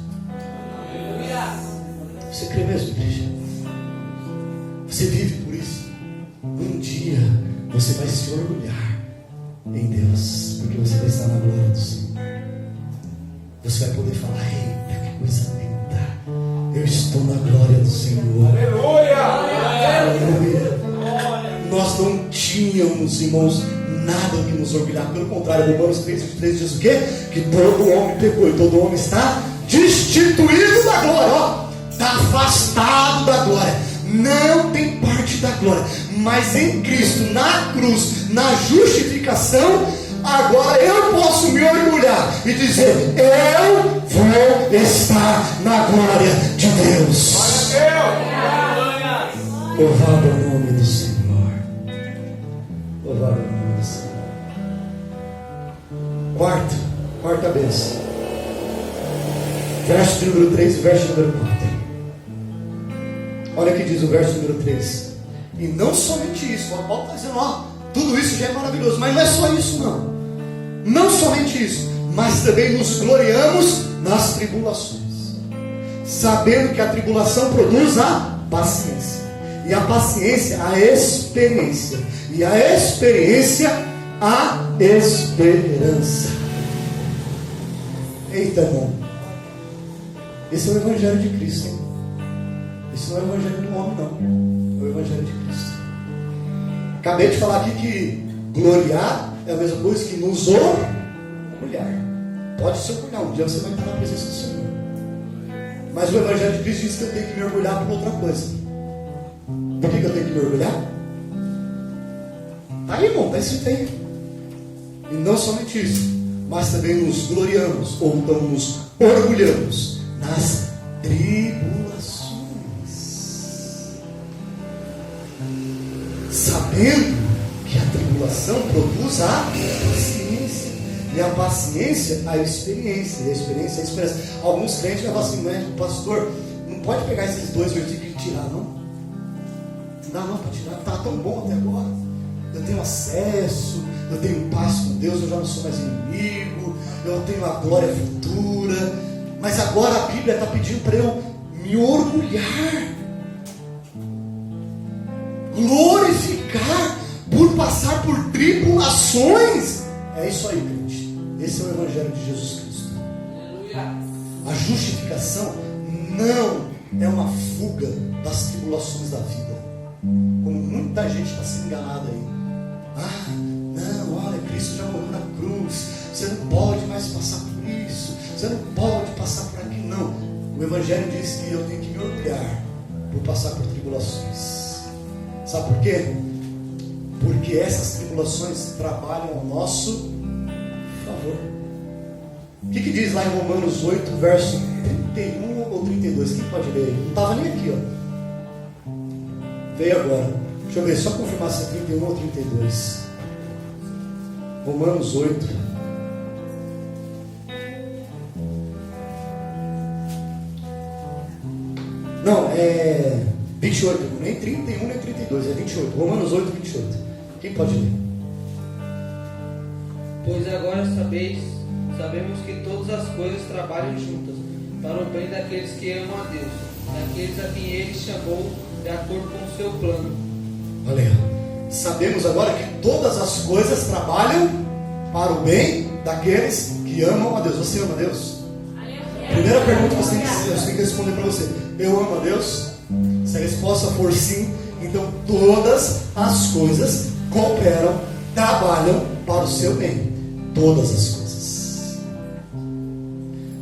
Você crê mesmo, igreja? Você vive por isso? Um dia você vai se orgulhar em Deus, porque você vai estar na glória do Senhor. Você vai poder falar, eita, que coisa linda, eu estou na glória do Senhor. Aleluia! Aleluia! Nós não tínhamos, irmãos, nada que nos orgulhar. Pelo contrário, Romanos 3:23 diz o quê? Que todo homem pecou e todo homem está destituído da glória. Está afastado da glória. Não tem parte da glória. Mas em Cristo, na cruz, na justificação, agora eu posso me orgulhar e dizer, eu vou estar na glória de Deus. Louvado é o nome do Senhor. Louvado é o nome do Senhor. Quarta bênção. Verso número 3 e verso número 4. Olha o que diz o verso número 3. E não somente isso, o Paulo está dizendo, Tudo isso já é maravilhoso, mas não é só isso não. Não somente isso, mas também nos gloriamos nas tribulações, sabendo que a tribulação produz a paciência, e a paciência a experiência, e a experiência a esperança. Eita, irmão, esse é o Evangelho de Cristo, hein? Esse não é o Evangelho do homem, não. É o Evangelho de Cristo. Acabei de falar aqui que gloriar é a mesma coisa que nos orgulhar. Pode se orgulhar, um dia você vai estar na presença do Senhor. Mas o Evangelho de Cristo diz que eu tenho que me orgulhar por outra coisa. Por que eu tenho que me orgulhar? Tá aí, irmão, está escrito aí. E não somente isso, mas também nos gloriamos, ou então nos orgulhamos nas tribulações, sabendo que a tribulação produz a paciência, e a paciência a experiência, e a experiência a esperança. Alguns crentes falam assim, pastor, não pode pegar esses dois versículos e tirar, não? Não dá não para tirar, está tão bom até agora. Eu tenho acesso, eu tenho paz com Deus, eu já não sou mais inimigo, eu tenho a glória futura, mas agora a Bíblia está pedindo para eu me orgulhar, glorificar por passar por tribulações. É isso aí, crente. Esse é o Evangelho de Jesus Cristo. Aleluia. A justificação não é uma fuga das tribulações da vida, como muita gente está sendo enganada aí. Ah, não, olha, Cristo já morreu na cruz, você não pode mais passar por isso, você não pode passar por aqui, não. O Evangelho diz que eu tenho que me orgulhar por passar por tribulações. Sabe por quê? Porque essas tribulações trabalham ao nosso favor. O que diz lá em Romanos 8, verso 31 ou 32? Quem pode ler? Não estava nem aqui, ó. Veio agora. Deixa eu ver, só confirmar se é 31 ou 32. Romanos 8. Não, é 28, nem 31 nem 32, é 28. Romanos 8, 28. Quem pode ler? Pois agora sabemos que todas as coisas trabalham juntas para o bem daqueles que amam a Deus, daqueles a quem Ele chamou de acordo com o seu plano. Olha, sabemos agora que todas as coisas trabalham para o bem daqueles que amam a Deus. Você ama a Deus? Primeira pergunta que você tem que responder para você: eu amo a Deus? Se a resposta for sim, então todas as coisas cooperam, trabalham para o seu bem. Todas as coisas.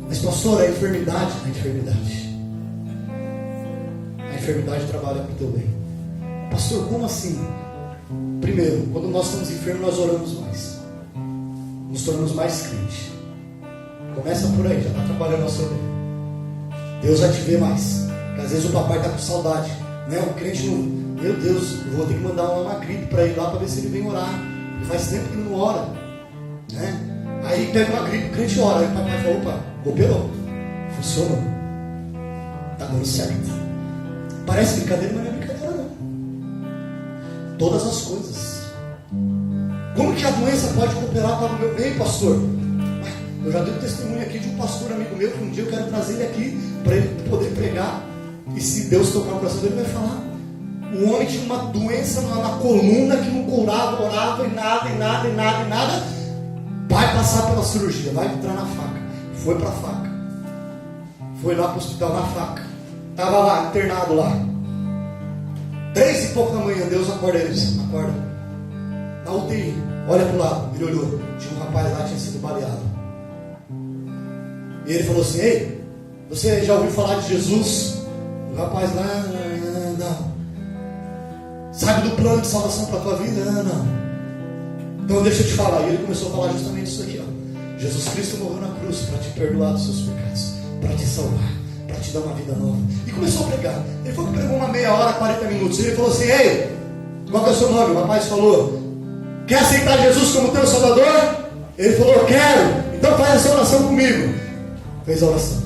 Mas pastor, a enfermidade trabalha para o teu bem. Pastor, como assim? Primeiro, quando nós estamos enfermos, nós oramos mais, nos tornamos mais crentes. Começa por aí, já está trabalhando ao seu bem. Deus vai te ver mais. Porque às vezes o papai está com saudade, né? O crente não, meu Deus, eu vou ter que mandar uma gripe para ir lá para ver se ele vem orar. E faz tempo que ele não ora, né? Aí pega uma gripe, o crente ora. Aí o papai fala, opa, cooperou, funcionou, está dando certo. Parece brincadeira, mas não é brincadeira não. Todas as coisas. Como que a doença pode cooperar para o meu bem, pastor? Eu já dei um testemunho aqui de um pastor amigo meu, que um dia eu quero trazer ele aqui para ele poder pregar. E se Deus tocar o coração dele, ele vai falar. O homem tinha uma doença na coluna que não curava, orava e nada. Vai passar pela cirurgia, vai entrar na faca. Foi para a faca. Foi lá para o hospital na faca. Estava lá, internado lá. 3 e pouco da manhã, Deus acorda ele. Acorda. Na UTI, olha para o lado. Ele olhou. Tinha um rapaz lá, tinha sido baleado. E ele falou assim, ei, você já ouviu falar de Jesus? O rapaz lá, não. Sabe do plano de salvação para a tua vida? Não. Então deixa eu te falar. E ele começou a falar justamente isso aqui, ó. Jesus Cristo morreu na cruz para te perdoar dos seus pecados, para te salvar, para te dar uma vida nova. E começou a pregar. Ele falou que pregou uma meia hora, 40 minutos. E ele falou assim, ei, qual que é o seu nome? O rapaz falou, quer aceitar Jesus como teu salvador? Ele falou, eu quero. Então faz essa oração comigo. Fez a oração.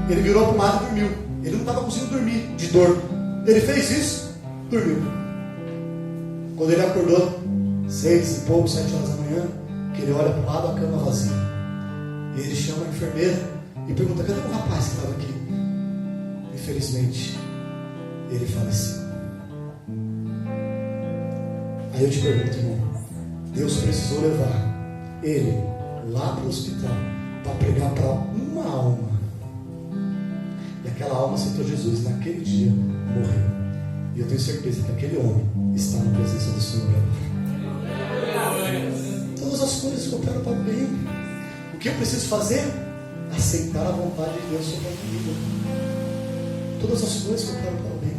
Ele virou para o lado e dormiu. Ele não estava conseguindo dormir de dor. Ele fez isso, dormiu. Quando ele acordou, 6 e pouco, 7 horas da manhã, que ele olha para o lado, a cama vazia. E ele chama a enfermeira e pergunta: cadê o rapaz que estava aqui? Infelizmente, ele faleceu. Aí eu te pergunto, irmão, Deus precisou levar ele lá para o hospital para pregar para uma alma. E aquela alma aceitou Jesus. Naquele dia morreu. E eu tenho certeza que aquele homem está na presença do Senhor. Todas as coisas cooperam para o bem. O que eu preciso fazer? Aceitar a vontade de Deus sobre a vida. Todas as coisas cooperam para o bem.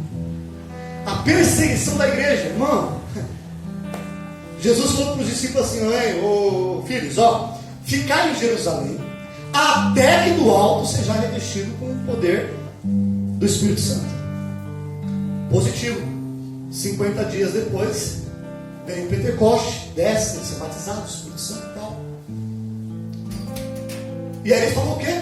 A perseguição da igreja, irmão. Jesus falou para os discípulos assim: filhos, ficai em Jerusalém, até que do alto seja revestido com o poder do Espírito Santo. Positivo. 50 dias depois, vem o Pentecoste, desce, ser batizado do Espírito Santo e tal. E aí ele falou o quê?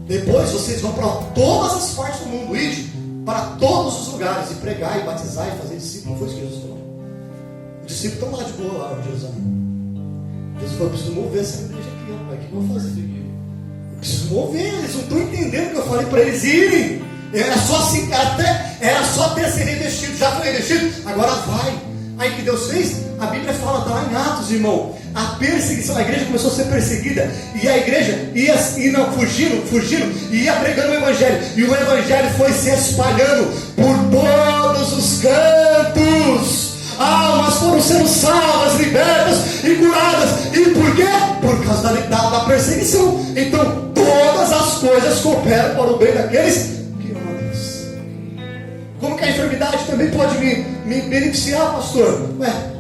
Depois vocês vão para todas as partes do mundo, ide para todos os lugares, e pregar, e batizar, e fazer discípulos. Não foi isso que Jesus falou? Os discípulos estão lá de boa, lá em Jerusalém. Jesus falou: eu preciso mover essa igreja aqui, rapaz. O que eu vou fazer? Eu preciso mover, eles não estão entendendo o que eu falei para eles irem. Era só assim, era só ter ser revestido. Já foi revestido, agora vai. Aí o que Deus fez? A Bíblia fala, está lá em Atos, irmão. A perseguição, a igreja começou a ser perseguida. E a igreja ia fugindo, e ia pregando o Evangelho. E o Evangelho foi se espalhando por todos os cantos. Almas foram sendo salvas, libertas e curadas. E por quê? Por causa da perseguição. Então todas as coisas cooperam para o bem daqueles que amam a Deus. Como que a enfermidade também pode me beneficiar, pastor?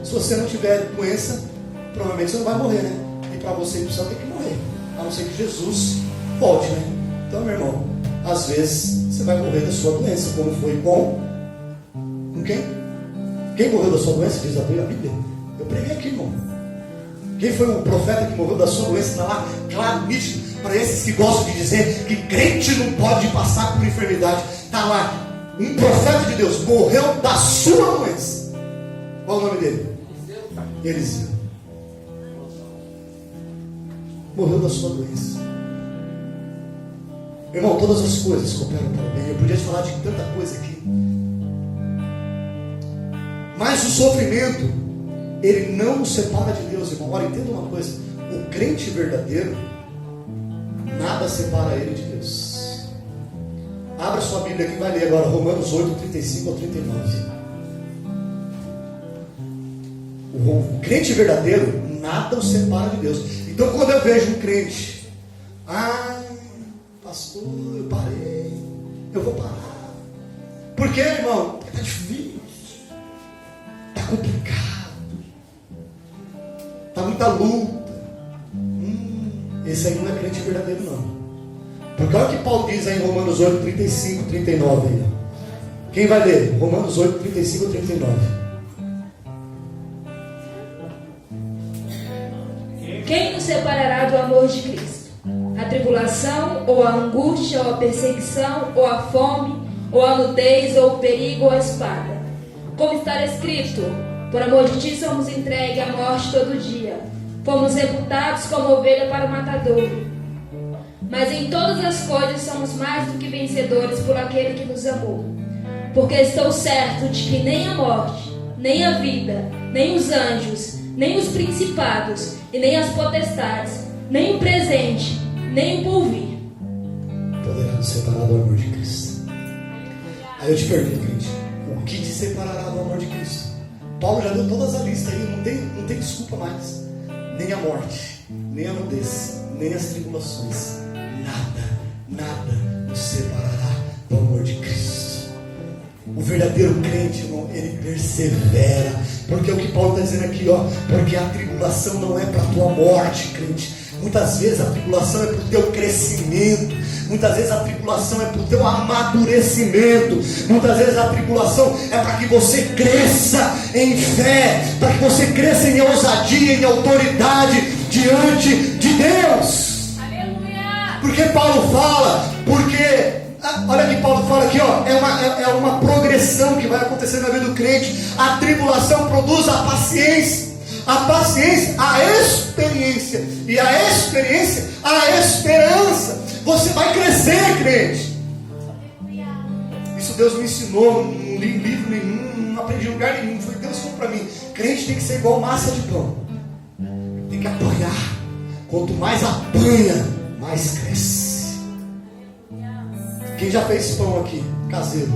Se você não tiver doença, provavelmente você não vai morrer, né? E para você precisa ter que morrer, a não ser que Jesus volte, né? Então, meu irmão, às vezes você vai morrer da sua doença, como foi com quem? Quem morreu da sua doença? Diz a Bíblia. Eu preguei aqui, irmão. Quem foi o profeta que morreu da sua doença? Está lá, claro, nítido. Para esses que gostam de dizer que crente não pode passar por enfermidade, está lá, um profeta de Deus morreu da sua doença. Qual o nome dele? Eliseu. Morreu da sua doença. Irmão, todas as coisas cooperam para o bem. Eu podia te falar de tanta coisa aqui. Mas o sofrimento, ele não nos separa de Deus, irmão. Olha, entenda uma coisa: o crente verdadeiro, nada separa ele de Deus. Abra sua Bíblia aqui, vai ler agora Romanos 8, 35 ao 39. O crente verdadeiro, nada o separa de Deus. Então quando eu vejo um crente, pastor, eu parei, eu vou parar. Por quê, irmão? Porque está difícil, está complicado, está muita luta. Esse aí não é crente verdadeiro, não. Porque olha o que Paulo diz aí em Romanos 8, 35, 39 aí. Quem vai ler? Romanos 8, 35, 39. Quem nos separará do amor de Cristo? A tribulação, ou a angústia, ou a perseguição, ou a fome, ou a nudez, ou o perigo, ou a espada? Como está escrito: por amor de ti somos entregues à morte todo dia. Fomos reputados como ovelha para o matadouro. Mas em todas as coisas somos mais do que vencedores por aquele que nos amou. Porque estou certo de que nem a morte, nem a vida, nem os anjos, nem os principados, e nem as potestades, nem o presente, nem o porvir poderá nos separar do amor de Cristo. Aí eu te pergunto, crente, o que te separará do amor de Cristo? Paulo já deu todas as listas aí, não tem desculpa mais. Nem a morte, nem a nudez, nem as tribulações, nada nos separará do amor de Cristo. O verdadeiro crente, irmão, ele persevera. Porque é o que Paulo está dizendo aqui, porque a tribulação não é para a tua morte, crente. Muitas vezes a tribulação é para o teu crescimento. Muitas vezes a tribulação é para o teu amadurecimento. Muitas vezes a tribulação é para que você cresça em fé, para que você cresça em ousadia, em autoridade diante de Deus. Aleluia! Porque Paulo fala, porque Olha que Paulo fala aqui, ó, é uma progressão que vai acontecer na vida do crente. A tribulação produz a paciência, a experiência, e a experiência, a esperança. Você vai crescer, crente. Isso Deus me ensinou, não li em livro nenhum, não aprendi em lugar nenhum, foi Deus que falou para mim. Crente tem que ser igual massa de pão, tem que apanhar. Quanto mais apanha, mais cresce. Quem já fez pão aqui, caseiro?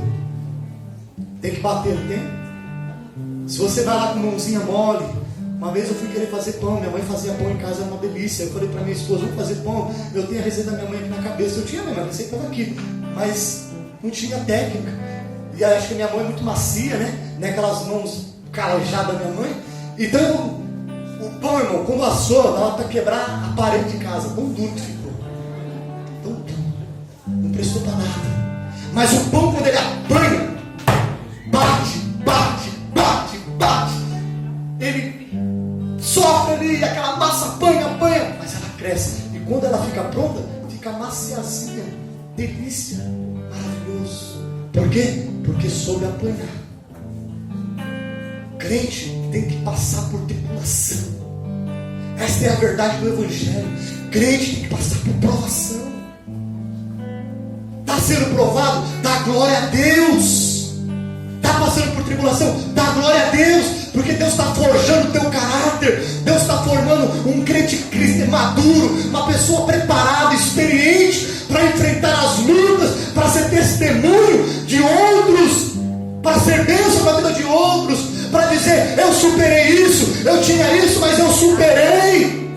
Tem que bater, não tem? Se você vai lá com mãozinha mole. Uma vez eu fui querer fazer pão, minha mãe fazia pão em casa, era uma delícia. Eu falei para minha esposa, vamos fazer pão. Eu tenho a receita da minha mãe aqui na cabeça. Eu tinha, minha receita estava aqui, mas não tinha técnica. E acho que minha mãe é muito macia, né? Aquelas mãos calejadas da minha mãe. Então, o pão, irmão, quando assou, dava para quebrar a parede de casa. Tão duro que ficou. Tão duro. Não prestou para nada. Mas o pão, quando ele apanha, bate. Ele sofre ali, aquela massa apanha, mas ela cresce. E quando ela fica pronta, fica maciazinha, delícia, maravilhoso. Por quê? Porque soube apanhar. Crente tem que passar por tribulação. Esta é a verdade do Evangelho. Crente tem que passar por provação. Está sendo provado? Dá glória a Deus. Está passando por tribulação? Dá glória a Deus. Porque Deus está forjando o teu caráter. Deus está formando um crente cristão maduro, uma pessoa preparada, experiente para enfrentar as lutas, para ser testemunho de outros, para ser bênção na vida de outros, para dizer, eu superei isso, eu tinha isso, mas eu superei.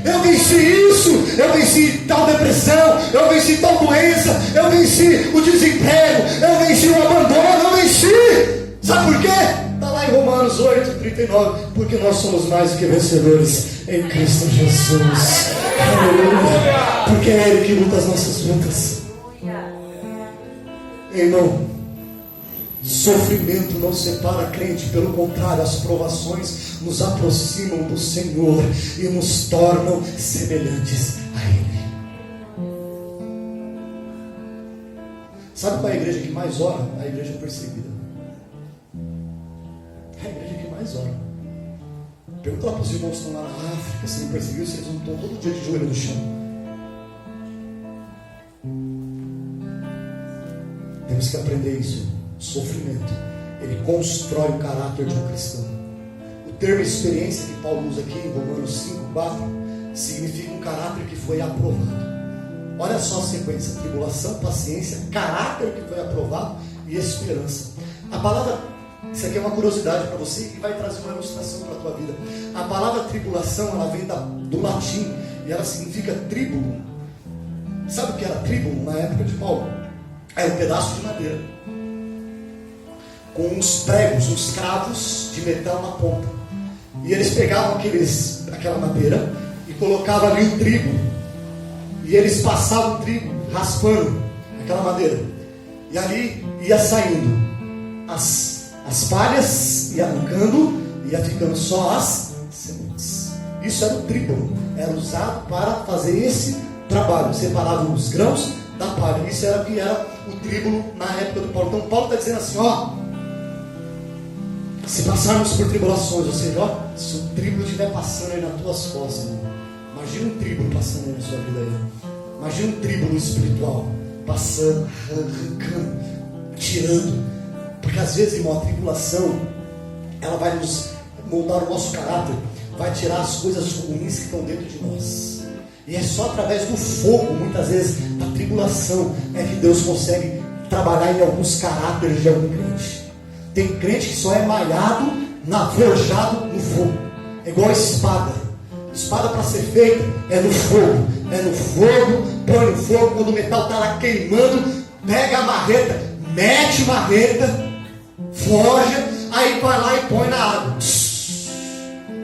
Eu venci isso, eu venci tal depressão, eu venci tal doença, eu venci o desemprego, eu venci o abandono, eu venci. Sabe por quê? Está lá em Romanos 8:39. Porque nós somos mais do que vencedores em Cristo Jesus. Aleluia. Porque é Ele que luta as nossas lutas. Irmão, sofrimento não separa crente, pelo contrário, as provações nos aproximam do Senhor e nos tornam semelhantes a Ele. Sabe qual é a igreja que mais ora? A igreja perseguida. É a igreja que mais ora. Pergunta lá para os irmãos que estão lá na África, se ele perseguiu, se eles não estão todo dia de joelho no chão. Temos que aprender isso. Sofrimento, ele constrói o caráter de um cristão. O termo experiência que Paulo usa aqui em Romanos 5:4 significa um caráter que foi aprovado. Olha só a sequência: tribulação, paciência, caráter que foi aprovado e esperança. A palavra, isso aqui é uma curiosidade para você e vai trazer uma ilustração para a tua vida. A palavra tribulação, ela vem do latim e ela significa tríbulo. Sabe o que era tríbulo na época de Paulo? Era um pedaço de madeira com uns pregos, uns cravos de metal na ponta. E eles pegavam aquela madeira e colocavam ali o trigo. E eles passavam o trigo, raspando aquela madeira. E ali ia saindo as palhas, ia arrancando, ia ficando só as sementes. Isso era o tríbulo, era usado para fazer esse trabalho. Separavam os grãos da palha. Isso era o que era o tríbulo na época do Paulo. Então Paulo está dizendo assim, ó, se passarmos por tribulações, ou seja, ó, se o tríbulo estiver passando aí nas tuas costas, irmão, imagina um tríbulo passando aí na sua vida aí. Imagina um tríbulo espiritual passando, arrancando, tirando. Porque às vezes, irmão, a tribulação, ela vai nos moldar o nosso caráter, vai tirar as coisas ruins que estão dentro de nós. E é só através do fogo, muitas vezes, da tribulação, é que Deus consegue trabalhar em alguns caráteres de algum crente. Tem crente que só é malhado, forjado no fogo. É igual a espada. Espada para ser feita é no fogo. É no fogo, põe no fogo. Quando o metal está lá queimando, pega a marreta, mete marreta, forja, aí vai lá e põe na água.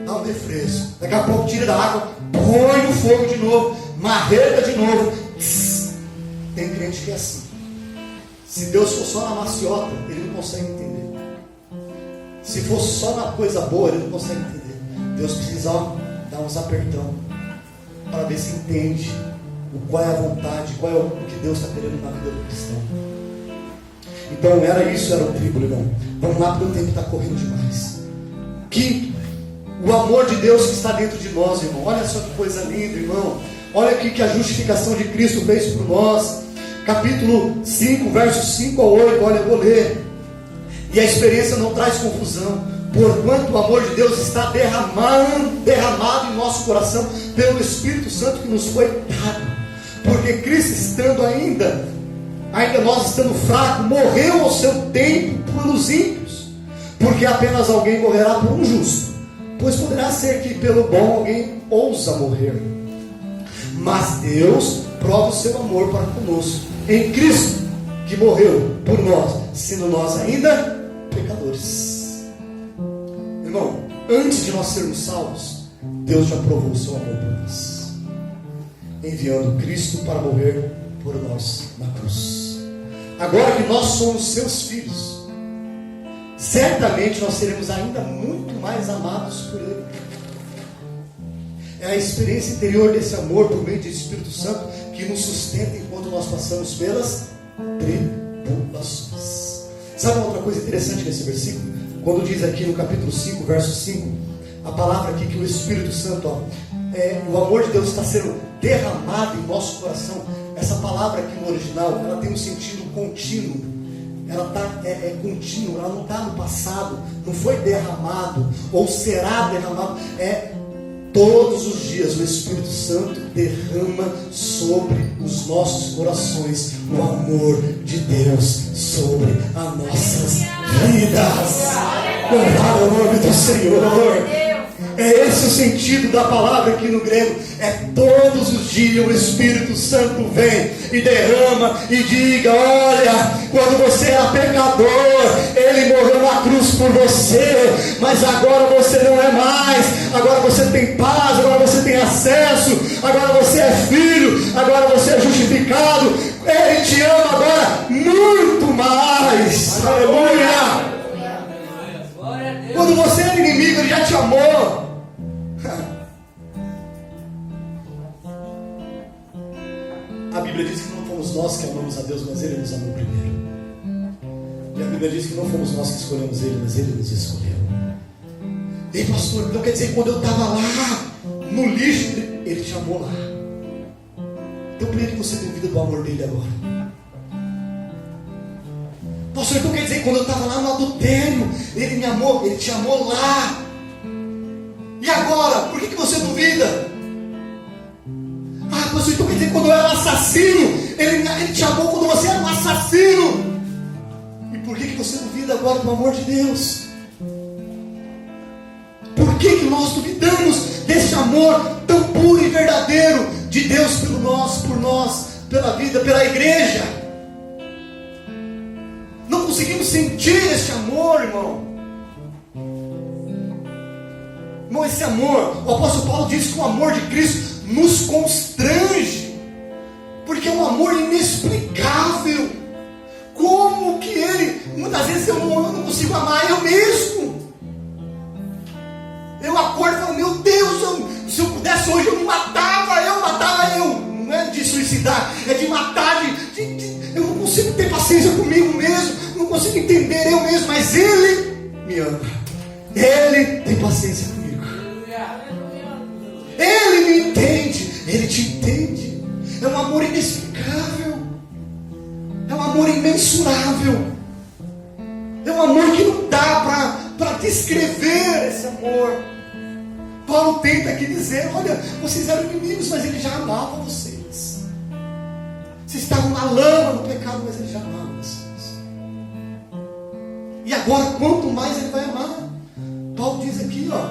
Dá um defresco. Daqui a pouco tira da água, põe no fogo de novo, marreta de novo. Tem crente que é assim. Se Deus for só na maciota, ele não consegue entender. Se for só na coisa boa, ele não consegue entender. Deus precisa dar uns apertão para ver se entende qual é a vontade, qual é o que Deus está querendo na vida do cristão. Então era o tribulho, irmão. Vamos lá, porque o tempo está correndo demais. Quinto, o amor de Deus que está dentro de nós, irmão. Olha só que coisa linda, irmão. Olha o que a justificação de Cristo fez por nós. Capítulo 5, versos 5 a 8. Olha, eu vou ler. E a experiência não traz confusão, porquanto o amor de Deus está derramado em nosso coração pelo Espírito Santo que nos foi dado. Porque Cristo, estando ainda nós estando fracos, morreu ao seu tempo pelos ímpios. Porque apenas alguém morrerá por um justo, pois poderá ser que pelo bom alguém ousa morrer. Mas Deus prova o seu amor para conosco em Cristo, que morreu por nós, sendo nós ainda pecadores. Irmão, antes de nós sermos salvos, Deus já provou o seu amor por nós, enviando Cristo para morrer por nós na cruz. Agora que nós somos seus filhos, certamente nós seremos ainda muito mais amados por Ele. É a experiência interior desse amor por meio do Espírito Santo que nos sustenta enquanto nós passamos pelas tribulações. Sabe uma outra coisa interessante nesse versículo? Quando diz aqui no capítulo 5, verso 5, a palavra aqui que o Espírito Santo, o amor de Deus está sendo derramado em nosso coração. Essa palavra aqui no original, ela tem um sentido contínuo. Ela é contínua, ela não está no passado, não foi derramado, ou será derramado. Todos os dias o Espírito Santo derrama sobre os nossos corações o amor de Deus sobre as nossas vidas. Louvado o nome do Senhor. É esse o sentido da palavra aqui no grego. Todos os dias o Espírito Santo vem e derrama e diga: olha, quando você era pecador, Ele morreu na cruz por você, mas agora você não é mais. Agora você tem paz, agora você tem acesso, agora você é filho, agora você é justificado. Ele te ama agora muito mais. Aleluia! Quando você era inimigo, Ele já te amou. A Bíblia diz que não fomos nós que amamos a Deus, mas Ele nos amou primeiro. E a Bíblia diz que não fomos nós que escolhemos Ele, mas Ele nos escolheu. Ei, pastor, então quer dizer que quando eu estava lá no lixo, Ele te amou lá. Então por que você duvida do amor dEle agora? Pastor, então quer dizer que quando eu estava lá no adultério, Ele me amou, Ele te amou lá. E agora, por que você duvida? Ah, pastor, então quer dizer que quando eu era um assassino, Ele te amou quando você era um assassino. E por que você duvida agora do amor de Deus? Por que nós duvidamos desse amor tão puro e verdadeiro de Deus por nós, pela vida, pela igreja? Não conseguimos sentir esse amor, irmão. Irmão, esse amor, o apóstolo Paulo diz que o amor de Cristo nos constrange, porque é um amor inexplicável. Como que Ele, muitas vezes eu não consigo amar eu mesmo. Eu acordo e falo: meu Deus, se eu pudesse hoje eu me matava, eu. Não é de suicidar, é de matar, eu não consigo ter paciência comigo mesmo, não consigo entender eu mesmo, mas Ele me ama. Ele tem paciência comigo. Ele me entende, Ele te entende. É um amor inexplicável, é um amor imensurável, é um amor que não dá para descrever esse amor. Paulo tenta aqui dizer: olha, vocês eram inimigos, mas Ele já amava vocês. Vocês estavam na lama, no pecado, mas Ele já amava vocês. E agora, quanto mais Ele vai amar? Paulo diz aqui, ó: